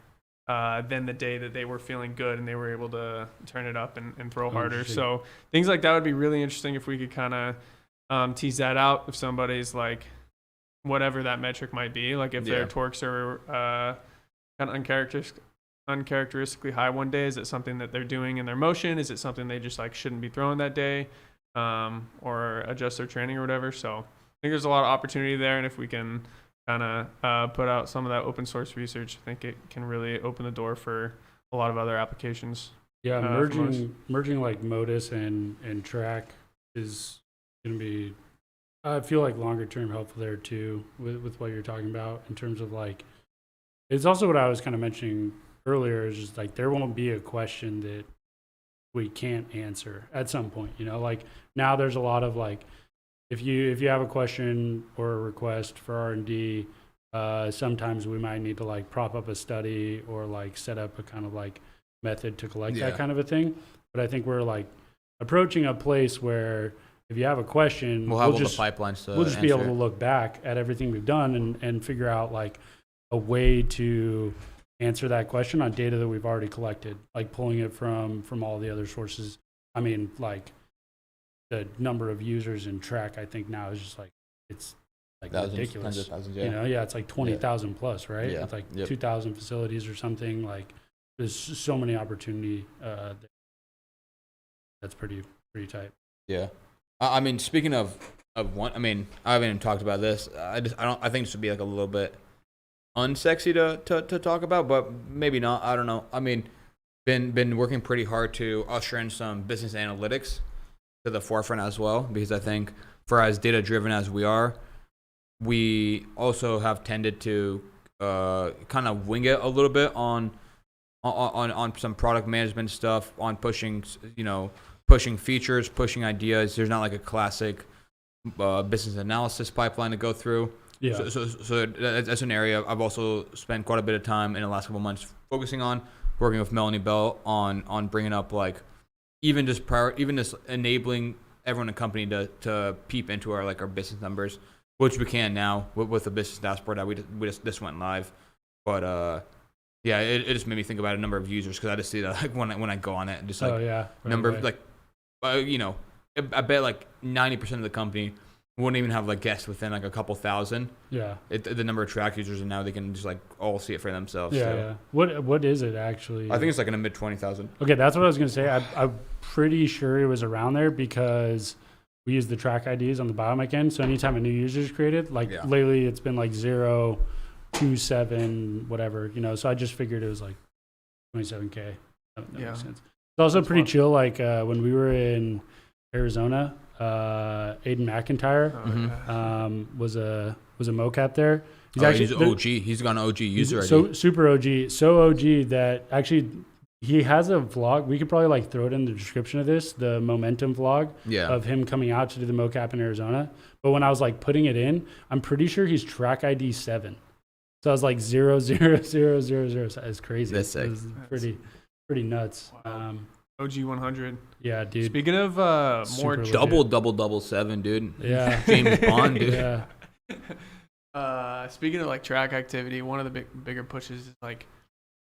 than the day that they were feeling good and they were able to turn it up and throw harder. So things like that would be really interesting if we could kind of tease that out. If somebody's like, whatever that metric might be, like if their torques are kind of uncharacteristically high one day, is it something that they're doing in their motion? Is it something they just like shouldn't be throwing that day, or adjust their training or whatever? So I think there's a lot of opportunity there, and if we can kind of put out some of that open source research, I think it can really open the door for a lot of other applications. Yeah, merging like Motus and traq is going to be, I feel like, longer term helpful there too, with what you're talking about in terms of like, it's also what I was kind of mentioning earlier, is just like there won't be a question that we can't answer at some point, like now there's a lot of like, if you have a question or a request for R&D, sometimes we might need to like prop up a study or like set up a kind of like method to collect that kind of a thing. But I think we're like approaching a place where if you have a question, we'll have all the pipelines to we'll just answer. be able to look back at everything we've done and figure out like a way to answer that question on data that we've already collected, like pulling it from all the other sources. I mean, like the number of users in traq, I think now is just like, it's like ridiculous. Thousands, it's like 20,000 plus, right? Yeah. It's like 2,000 facilities or something. Like there's so many opportunity. That's pretty tight. Yeah. I mean, speaking of one, I mean, I haven't even talked about this. I think this would be like a little bit unsexy to talk about, but maybe not. I don't know. I mean, been working pretty hard to usher in some business analytics to the forefront as well, because I think for as data driven as we are, we also have tended to kind of wing it a little bit on some product management stuff, on pushing features, pushing ideas. There's not like a classic business analysis pipeline to go through. So that's an area I've also spent quite a bit of time in the last couple of months focusing on. working with Melanie Bell on bringing up like even just enabling everyone in the company to peep into our business numbers, which we can now with the business dashboard that we just went live. But yeah, it just made me think about a number of users because I just see that like when I go on it and just like number of like you know, I bet like 90% of the company wouldn't even have like guests within like a couple thousand. Yeah. The number of track users, and now they can just like all see it for themselves. Yeah. So. Yeah. What is it actually? I think it's like in the mid 20,000. Okay, that's what I was gonna say. I'm pretty sure it was around there because we use the track IDs on the biomech end. So anytime a new user is created, like lately it's been like 0, 2, 7, whatever, you know. So I just figured it was like 27K. That makes sense. It's also pretty chill. Like when we were in Arizona, Aiden McIntyre was a mocap there. He's OG. He's gone OG user. So super OG. So OG that actually he has a vlog. We could probably like throw it in the description of this, the momentum vlog of him coming out to do the mocap in Arizona. But when I was like putting it in, I'm pretty sure he's track ID 7. So I was like 0, 0, 0, 0, 0. So it's crazy. That's sick. It was pretty nuts. Wow. OG 100. Yeah, dude. Speaking of more double 7, dude. Yeah. James Bond, dude. Yeah. Speaking of like track activity, one of the bigger pushes is like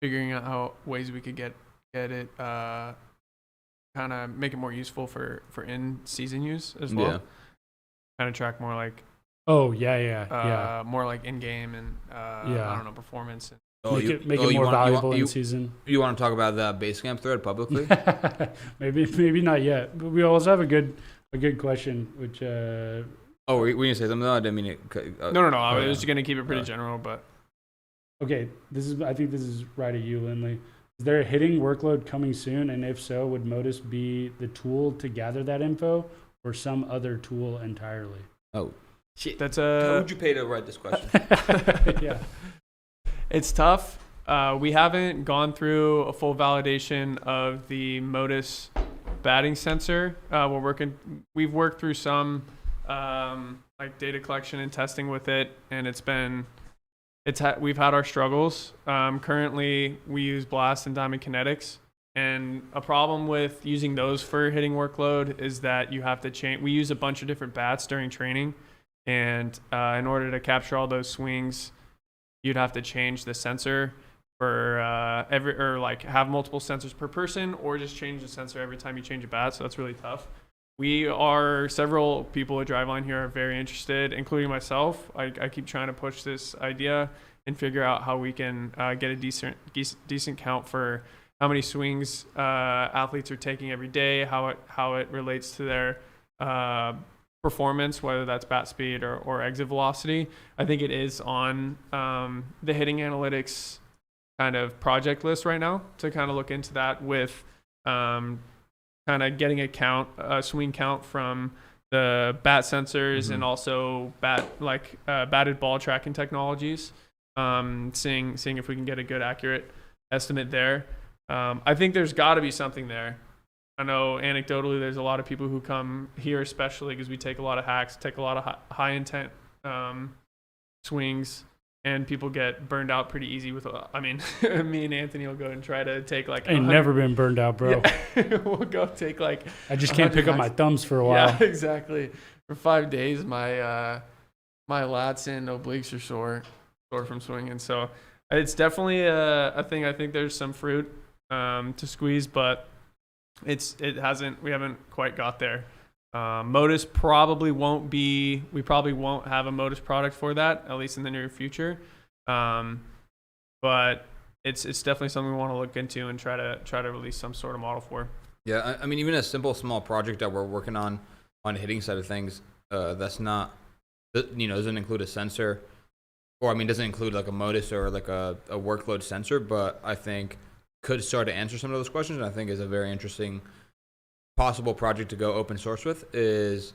figuring out how ways we could get it kind of make it more useful for in season use as well. Yeah. Kind of track more like more like in game and I don't know, performance. Make it more valuable in season. You want to talk about the Basecamp thread publicly? maybe not yet. But we also have a good question, which. Oh, were you gonna say something? No, I didn't mean it. No. I was just gonna keep it pretty general, but. Okay, I think this is right at you, Lindley. Is there a hitting workload coming soon? And if so, would Motus be the tool to gather that info or some other tool entirely? Oh, shit. How would you pay to write this question? Yeah. It's tough. We haven't gone through a full validation of the Motus batting sensor. We've worked through some like data collection and testing with it, and we've had our struggles. Currently, we use Blast and Diamond Kinetics, and a problem with using those for hitting workload is that you have to change. We use a bunch of different bats during training, and in order to capture all those swings, you'd have to change the sensor for have multiple sensors per person, or just change the sensor every time you change a bat. So that's really tough. Several people at Driveline here are very interested, including myself. I keep trying to push this idea and figure out how we can get a decent count for how many swings athletes are taking every day, how it relates to their performance, whether that's bat speed or exit velocity. I think it is on the hitting analytics kind of project list right now to kind of look into that with kind of getting a swing count from the bat sensors and also batted ball tracking technologies. Seeing if we can get a good accurate estimate there. I think there's got to be something there. I know anecdotally there's a lot of people who come here, especially because we take a lot of hacks, take a lot of high intent swings, and people get burned out pretty easy with. I mean, me and Anthony will go and try to take like. I ain't never been burned out, bro. Yeah. We'll go take like. I just can't pick up my thumbs for a while. Yeah, exactly. For 5 days, my lats and obliques are sore from swinging. So it's definitely a thing. I think there's some fruit to squeeze, but we haven't quite got there. Motus probably won't be. We probably won't have a Motus product for that, at least in the near future. But it's definitely something we want to look into and try to release some sort of model for. Yeah, I mean, even a simple small project that we're working on the hitting side of things, that's not, doesn't include a sensor, or doesn't include like a Motus or like a workload sensor, but I think could start to answer some of those questions, and I think is a very interesting possible project to go open source with is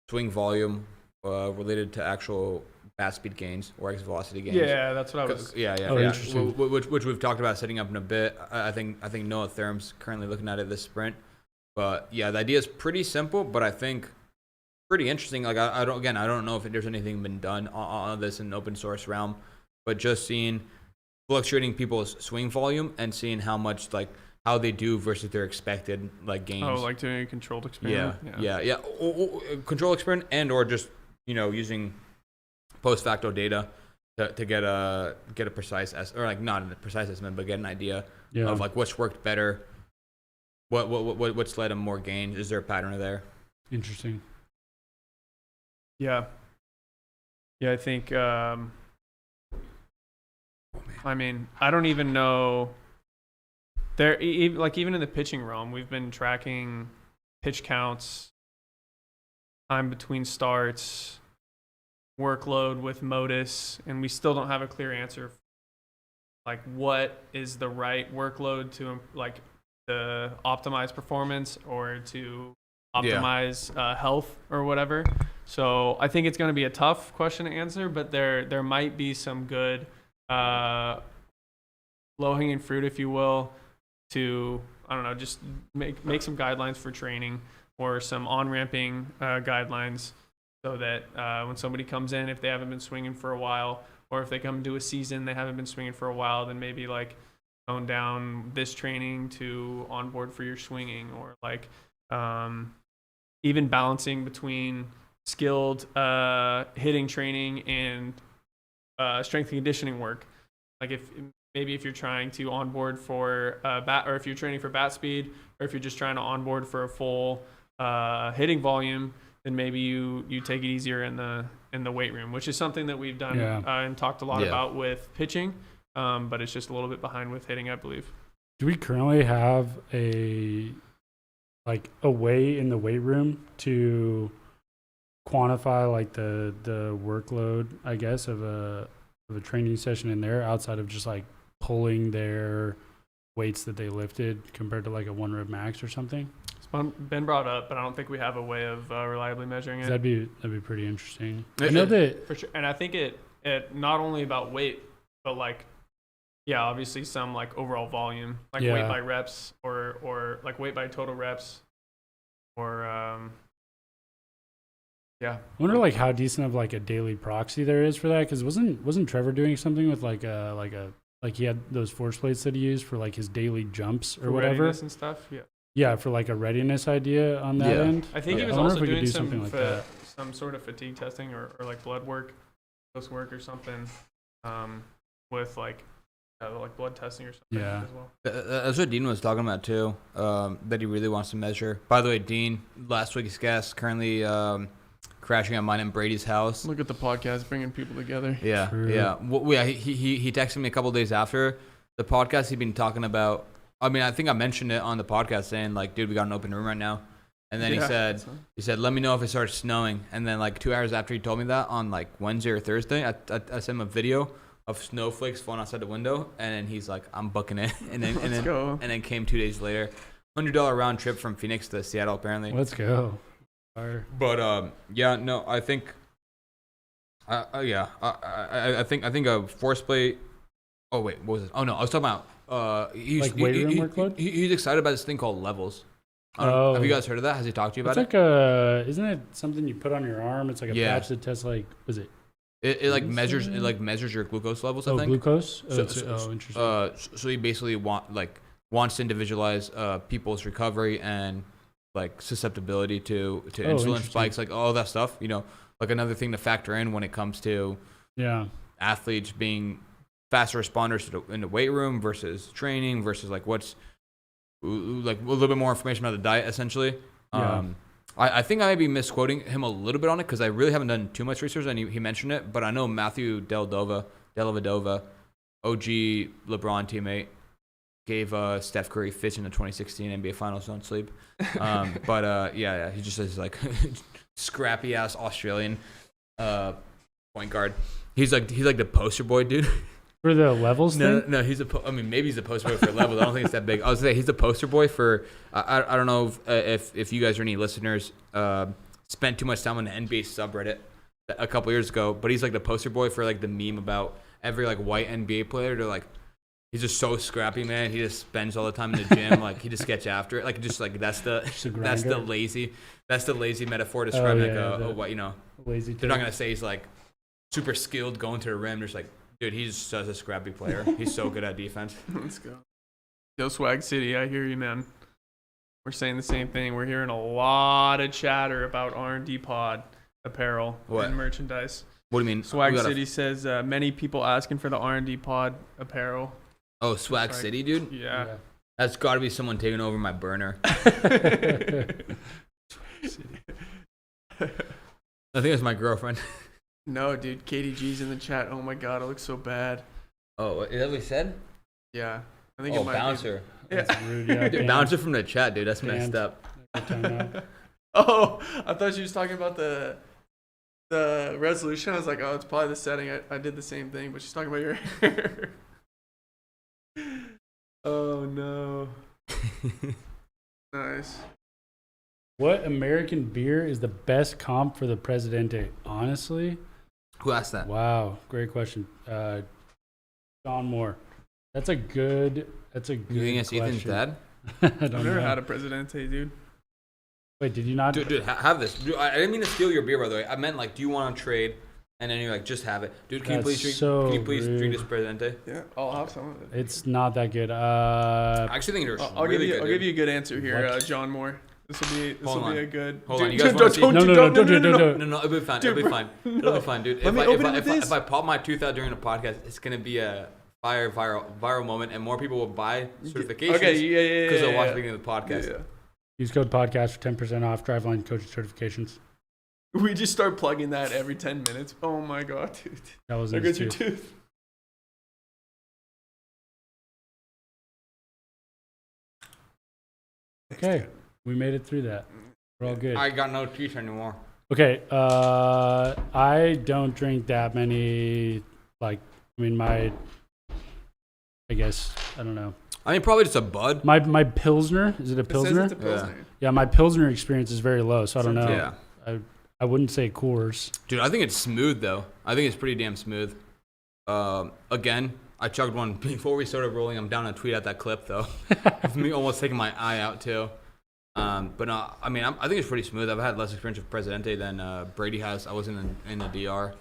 swing volume related to actual bat speed gains or exit velocity gains. Yeah, that's what I was. Yeah. Interesting. Which we've talked about setting up in a bit. I think Noah Therm's currently looking at it this sprint, but yeah, the idea is pretty simple, but I think pretty interesting. Like I don't know if there's anything been done on this in open source realm, but just seeing fluctuating people's swing volume and seeing how much like how they do versus their expected like gains. Oh, like doing a controlled experiment. Yeah. Control experiment and or just using post facto data to get a precise or like not a precise estimate, but get an idea of like what's worked better. What's led them more gains? Is there a pattern there? Interesting. Yeah. I think. I mean, I don't even know. There, like even in the pitching realm, we've been tracking pitch counts, time between starts, workload with Motus, and we still don't have a clear answer. Like, what is the right workload to like to optimize performance or to optimize health or whatever. So I think it's going to be a tough question to answer, but there might be some good low-hanging fruit, if you will, to, I don't know, just make some guidelines for training or some on-ramping guidelines so that when somebody comes in, if they haven't been swinging for a while, or if they come to a season, they haven't been swinging for a while, then maybe like tone down this training to onboard for your swinging, or like even balancing between skilled hitting training and strength and conditioning work. Like if you're trying to onboard for bat, or if you're training for bat speed, or if you're just trying to onboard for a full hitting volume, then maybe you take it easier in the weight room, which is something that we've done and talked a lot about with pitching, but it's just a little bit behind with hitting, I believe. Do we currently have a way in the weight room to quantify like the workload, I guess, of a training session in there, outside of just like pulling their weights that they lifted compared to like a 1 rep max or something? It's been brought up, but I don't think we have a way of reliably measuring it. That'd be pretty interesting. I know that for sure, and I think it not only about weight, but like obviously some like overall volume, like weight by reps, or like weight by total reps, or I wonder like how decent of like a daily proxy there is for that, because wasn't Trevor doing something with like he had those force plates that he used for like his daily jumps or whatever and stuff. Yeah, for like a readiness idea on that end. I think he was also doing some sort of fatigue testing or like blood work, dose work or something, with like blood testing or something as well. That's what Dean was talking about too, that he really wants to measure. By the way, Dean, last week's guest, currently crashing at mine and Brady's house. Look at the podcast bringing people together. Yeah, True. yeah. Well, he texted me a couple of days after the podcast. He'd been talking about. I mean, I think I mentioned it on the podcast, saying like, "Dude, we got an open room right now." And then he said, "Let me know if it starts snowing." And then like 2 hours after he told me that, on like Wednesday or Thursday, I sent him a video of snowflakes falling outside the window, and then he's like, "I'm booking it." And then came 2 days later, $100 round trip from Phoenix to Seattle apparently. Let's go. Fire. But I think I think a force plate. Oh wait, what was it? Oh no, I was talking about weight room workload. He's excited about this thing called levels. Have you guys heard of that? Has he talked to you about it? It's isn't it something you put on your arm? It's like a patch that tests like, was it? It like measures your glucose levels. I think. Glucose. Interesting. So he basically wants to individualize people's recovery and like susceptibility to insulin spikes, like all that stuff. Like another thing to factor in when it comes to athletes being faster responders in the weight room versus training versus like what's like a little bit more information about the diet essentially. I think I may be misquoting him a little bit on it because I really haven't done too much research, and he mentioned it, but I know Matthew Dellavedova, OG LeBron teammate, gave Steph Curry fits in the 2016 NBA Finals on sleep. But he just says like scrappy ass Australian point guard. He's like the poster boy, dude. For the levels thing? No, maybe he's the poster boy for levels. I don't think it's that big. I was saying he's the poster boy for. I don't know if you guys or any listeners spent too much time on the NBA subreddit a couple years ago, but he's like the poster boy for like the meme about every like white NBA player. They're like, he's just so scrappy, man. He just spends all the time in the gym. Like he just gets after it. Like just like that's the lazy metaphor to describe lazy. They're not gonna say he's like super skilled going to the rim, just like Dude, he's such a scrappy player. He's so good at defense. Let's go. Yo, Swag City, I hear you, man. We're saying the same thing. We're hearing a lot of chatter about R&D Pod apparel and merchandise. What do you mean? Swag City says many people asking for the R&D Pod apparel. Oh, Swag City, dude? Yeah. That's got to be someone taking over my burner. I think it's my girlfriend. No, dude. KDG's in the chat. Oh, my God. It looks so bad. Oh, is that what he said? Yeah. I think it might Bouncer. Be. Yeah. Rude, yeah, Dude, Bouncer from the chat, dude. That's messed up. Oh, I thought she was talking about the resolution. I was like, oh, it's probably the setting. I did the same thing, but she's talking about your hair. Oh, no. Nice. What American beer is the best comp for the Presidente? Honestly? Who asked that? Wow. Great question. John Moore. That's a good You think it's Ethan's dad? I I've don't never know. had a Presidente, dude. Wait, did you not? Dude, have this. Dude, I didn't mean to steal your beer, by the way. I meant, like, do you want to trade? And then you're like, just have it. Dude, can you please drink this Presidente? Yeah, I'll have some of it. It's not that good. I actually think it's I'll really give good. you a good answer here, What? John Moore. This will be a good. Hold on, Dude, you guys wanna see- No, don't do it. No, it'll be fine. It'll be fine. It'll be fine, dude. Let me open it with this. If I pop my tooth out during the podcast, it's gonna be a viral moment, and more people will buy certifications. Okay, yeah. Because they'll watch the beginning of the podcast. Yeah. Use code podcast for 10% off Driveline coaching certifications. We just start plugging that every 10 minutes. Oh my God, dude. That was There his goes your tooth. tooth. Okay, we made it through that. We're all good. I got no teeth anymore. Okay, I don't drink that many. I guess I don't know. I mean, probably just a Bud. My Pilsner, is it a It says Pilsner? it's a Pilsner. Yeah, my Pilsner experience is very low, so I don't know. Yeah. I wouldn't say Coors. Dude, I think it's smooth, though. I think it's pretty damn smooth. Again, I chugged one before we started rolling. I'm down to tweet out that clip, though. Of me almost taking my eye out, too. But no, I mean, I think it's pretty smooth. I've had less experience with Presidente than Brady has. I was in the DR.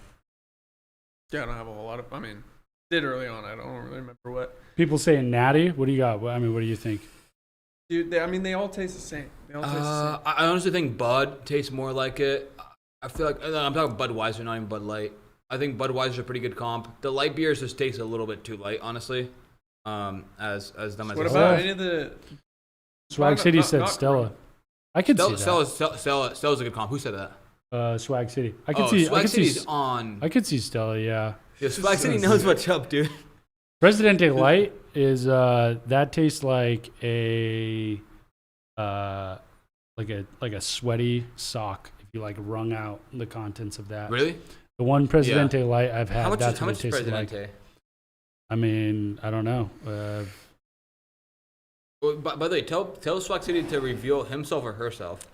Yeah, I don't have a whole lot of. I mean, did early on. I don't really remember what. People saying natty. What do you got? What do you think? Dude, they all taste the same. They all taste the same. I honestly think Bud tastes more like it. I feel like I'm talking Budweiser, not even Bud Light. I think Budweiser's a pretty good comp. The light beers just taste a little bit too light, honestly. As dumb as What it about sounds. any of the? Swag City said not Stella. I could see that. Stella's a good comp. Who said that? Swag City. I could see. Swag I could see. City's on. I could see Stella. Yeah. Yeah, Swag City knows what's up, dude. Presidente Light is that tastes like a like a sweaty sock if you like wrung out the contents of that. Really? The one Presidente Light I've had. How much that's is what it tasted Presidente? like. I mean, I don't know. Well, by the way, tell Swag City to reveal himself or herself.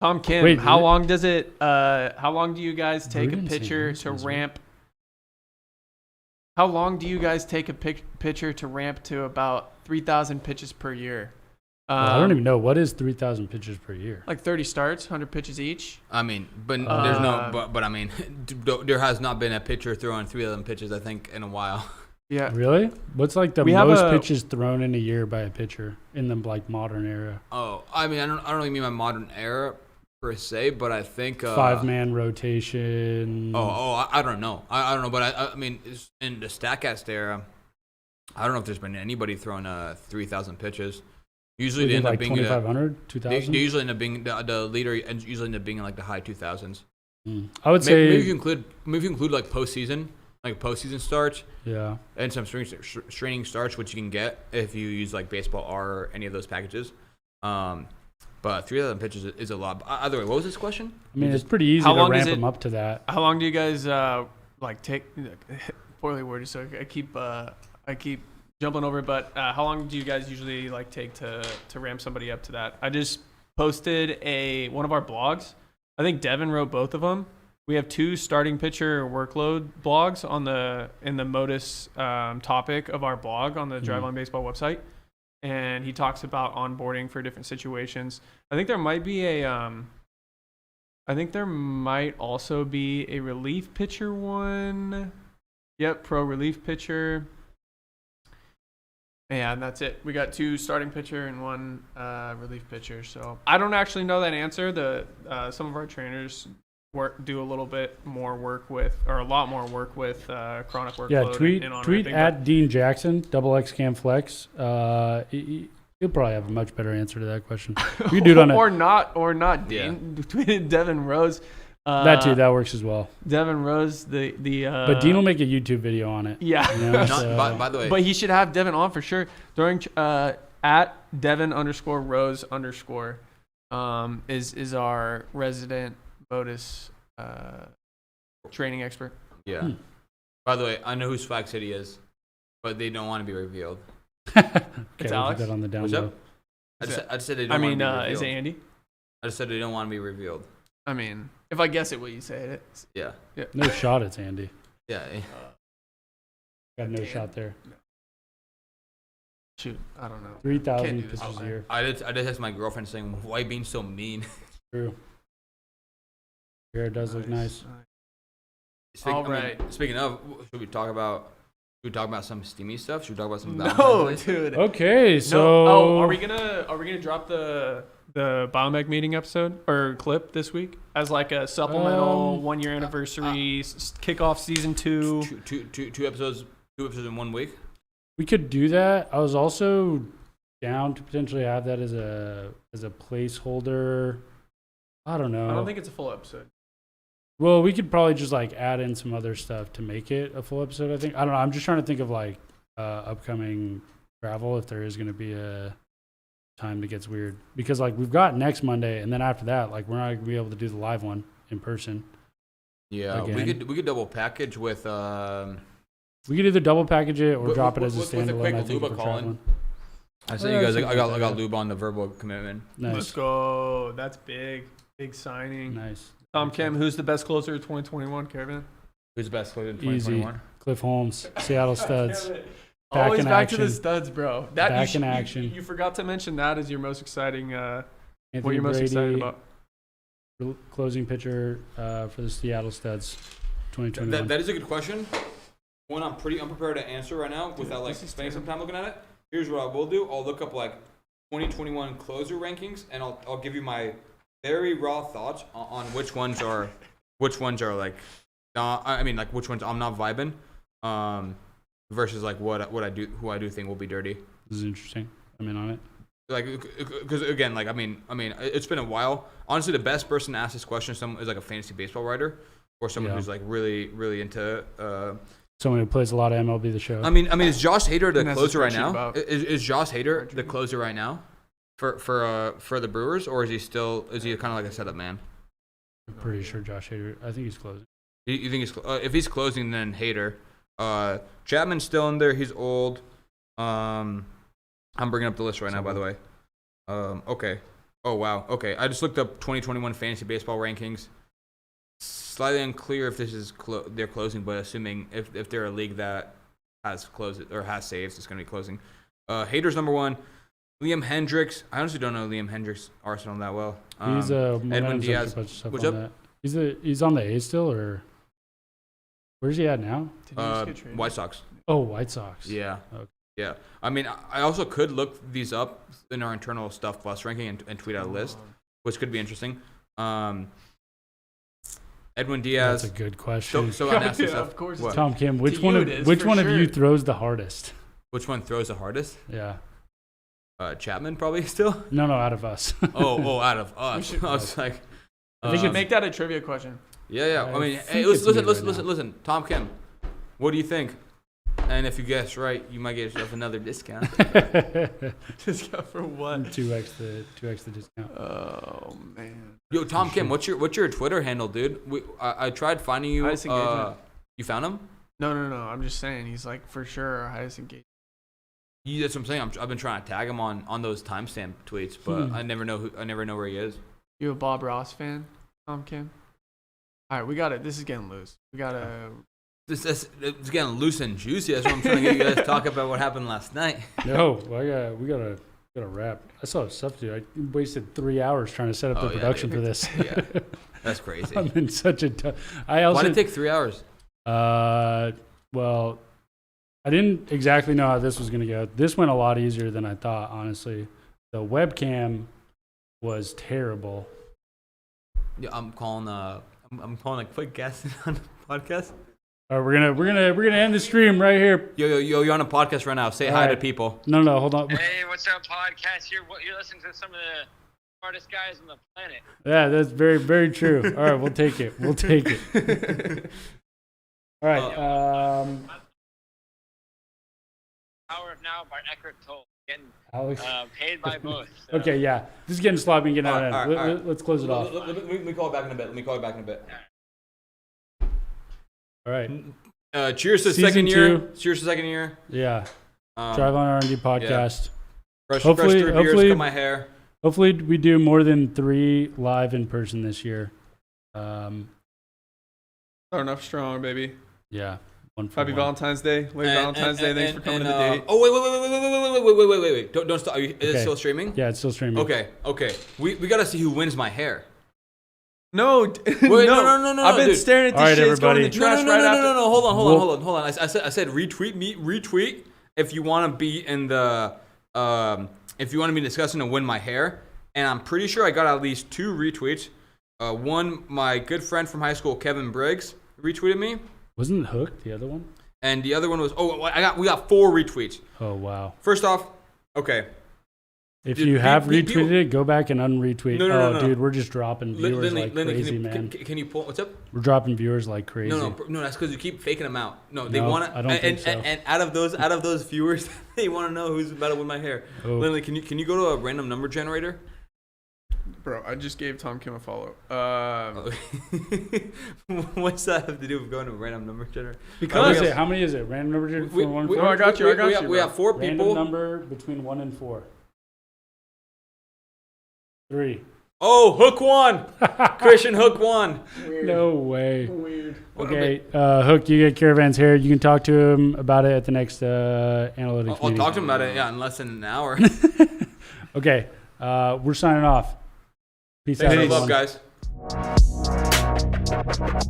Tom Kim, Wait, how long does it? How long do you guys take a Ruben picture St. to Vincent. ramp? How long do you guys take a picture to ramp to about 3,000 pitches per year? I don't even know what is 3,000 pitches per year. Like 30 starts, 100 pitches each. I mean, but there's no. But I mean, there has not been a pitcher throwing 3,000 pitches. I think in a while. Yeah. Really? What's like the We have most a- pitches thrown in a year by a pitcher in the like modern era? Oh, I mean, I don't really mean my modern era per se, but I think 5-man rotation. I don't know. I don't know, but I mean, it's in the Statcast era, I don't know if there's been anybody throwing 3,000 pitches. Usually they end up like being 2,500, they 2,000. usually end up being the leader, and usually end up being in like the high 2,000s. I would say Maybe you include like postseason starts. Yeah. And some straining starts, which you can get if you use like Baseball R or any of those packages. But 3,000 pitches is a lot. Either way, what was this question? I mean, it's pretty easy How to long ramp is it- them up to that. How long do you guys take? Poorly worded, so I keep jumping over it. But how long do you guys usually take to ramp somebody up to that? I just posted one of our blogs. I think Devin wrote both of them. We have 2 starting pitcher workload blogs in the Motus topic of our blog on the Driveline Baseball website, and he talks about onboarding for different situations. I think there might be I think there might also be a relief pitcher one. Yep, pro relief pitcher. Yeah, and that's it. We got 2 starting pitcher and 1 relief pitcher. So I don't actually know that answer. Some of our trainers do a little bit more work with, or a lot more work with chronic workload. Yeah, tweet and on tweet ramping, at Dean Jackson, XX Cam Flex. He'll probably have a much better answer to that question. We can do it on or not. Yeah. Dean tweeted Devin Rose. that too. That works as well. Devin Rose, the But Dean will make a YouTube video on it. yeah. You know, Not, by the way, But he should have Devin on for sure. During at Devin_Rose_ is our resident Motus training expert. yeah. By the way, I know who Swag City is, but they don't want to be revealed. Okay, It's we'll Alex? put that on the down What's low. up? I just said they I don't mean, want to be is revealed. it Andy? I just said they don't want to be revealed. I mean, if I guess it, will you say it? Yeah. No shot, it's Andy. Yeah. Got no Dan. shot there. Shoot, I don't know. 3,000 Can't do this pitches all a day. year. I did text my girlfriend saying, "Why are you being so mean?" True. Your hair does look nice. All right. Speaking of, should we talk about some steamy stuff? Should we talk about some No, Valentine's Day? dude. Okay, so No. Oh, are we gonna drop the Biomech meeting episode or clip this week as like a supplemental 1-year anniversary kickoff season 2? Two episodes in 1 week. we could do that. I was also down to potentially have that as a placeholder. I don't know. I don't think it's a full episode. Well, we could probably just like add in some other stuff to make it a full episode. I think. I don't know. I'm just trying to think of like upcoming travel if there is going to be a time that gets weird, because like we've got next Monday, and then after that, like we're not going to be able to do the live one in person. Yeah, Again. we could double package with. We could either double package it or drop it as a with a standalone. quick I think Luba for call-in. traveling. I said you guys. I got lube on the verbal commitment. Nice, Let's go. That's big signing. nice. Tom Kim, who's the best closer of 2021, Caravan? Who's the best player in Easy. 2021? Cliff Holmes, Seattle Studs. Back Always in back to the action. studs, bro. That Back in action. You forgot to mention that as your most exciting. What Anthony you're most excited Brady, about? closing pitcher for the Seattle Studs, 2021. That is a good question. One I'm pretty unprepared to answer right now without like this is spending some terrible. time looking at it. Here's what I will do. I'll look up like 2021 closer rankings, and I'll give you my very raw thoughts on which ones are like like which ones I'm not vibing versus like who I do think will be dirty. This is interesting. I'm in on it. Like, because again, like I mean, it's been a while. Honestly, the best person to ask this question is like a fantasy baseball writer or someone Yeah. who's like really, really into. Someone who plays a lot of MLB The Show. I mean, is Josh Hader the And has a closer right spreadsheet now? about- Is Josh Hader the closer right now for the Brewers, or is he kind of like a setup man? I'm pretty sure Josh Hader. I think he's closing. You think if he's closing, then Hader. Chapman's still in there. He's old. I'm bringing up the list right now, by the way. Okay. Oh wow. Okay. I just looked up 2021 fantasy baseball rankings. Slightly unclear if this is they're closing, but assuming if they're a league that has closed or has saves, it's going to be closing. Hader's number 1. Liam Hendricks. I honestly don't know Liam Hendricks' arsenal that well. He's Edwin Diaz. What's up? He's on the A still, or where's he at now? Did you just get traded? White Sox. Oh, White Sox. Yeah. Okay. Yeah. I mean, I also could look these up in our internal Stuff Plus ranking and tweet out a list, which could be interesting. Edwin Diaz. That's a good question. So I asked Yeah, stuff. of course. What? Tom Kim, which To one you of it is, which for one of you sure. throws the hardest? Which one throws the hardest? Yeah. Chapman probably still. No, out of us. Oh, out of us. should- I was like, I think We should make that a trivia question. yeah. I mean, think hey, it's me right listen. Tom Kim, what do you think? And if you guess right, you might get yourself another discount. Discount for what? 2x the discount. Oh man. Yo, Tom Kim, what's your Twitter handle, dude? I tried finding you. Highest engagement. You found him? No. I'm just saying he's like for sure our highest engagement. That's what I'm saying. I've been trying to tag him on those timestamp tweets, but I never know where he is. You a Bob Ross fan, Tom Kim? All right, we got it. This is getting loose. We gotta. It's getting loose and juicy. That's what I'm trying to get you guys to talk about what happened last night. No, we gotta wrap. I saw stuff to do. I wasted 3 hours trying to set up the production for this. Yeah, that's crazy. I'm in such a. Why did it take 3 hours? well, I didn't exactly know how this was going to go. This went a lot easier than I thought, honestly. The webcam was terrible. Yeah, I'm calling a quick guest on the podcast. All right, we're gonna end the stream right here. Yo, you're on a podcast right now. Say All hi right. to people. No, hold on. Hey, what's up, podcast? You're listening to some of the smartest guys on the planet. Yeah, that's very, very true. All right, we'll take it. All right. Power of Now by Eckhart Tolle. Getting Alex. paid by both. So. Okay, yeah. This is getting sloppy and getting out of All hand. right. Let's close it off. Let me call it back in a bit. All right. Cheers to the Season second year. 2. Cheers to the second year. Yeah. Driveline R&D podcast. Fresh Hopefully- 3 beers, hopefully- cut my hair. Hopefully we do more than 3 live in person this year. Starting off strong, baby. Yeah. Happy Valentine's Day. Late Valentine's Day. Thanks for coming to the date. Oh, wait. Don't stop. Is it still streaming? Yeah, it's still streaming. Okay. We got to see who wins my hair. No, Wait, no, I've been dude. staring at All right, this shit. It's going in the everybody. trash right after. No. Hold on. I said retweet if you want to be in the if you want to be discussing and win my hair. And I'm pretty sure I got at least 2 retweets. One, my good friend from high school, Kevin Briggs, retweeted me. Wasn't Hook the other one? And the other one was we got 4 retweets. Oh, wow. First off, okay. If Dude, you have people- retweeted it, go back and unretweet. No. Dude, we're just dropping viewers Lindley, like crazy, can man. you pull? What's up? We're dropping viewers like crazy. No, that's because you keep faking them out. No, they No, want to. I don't think so. And out of those viewers, they want to know who's about to win my hair. Oh. Lindley, can you go to a random number generator? Bro, I just gave Tom Kim a follow. What's that have to do with going to a random number generator? Because how many is it? Random number between 1 and 4? I got you. We have 4 Random people. number between 1 and 4. 3. Oh, Hook won. Christian Hook won. No way. Weird. Okay, Hook, you get Caravan's hair. You can talk to him about it at the next analytics I'll meeting. talk to him about it. Yeah, in less than an hour. Okay, we're signing off. Peace out, Thanks for the love, everyone. guys.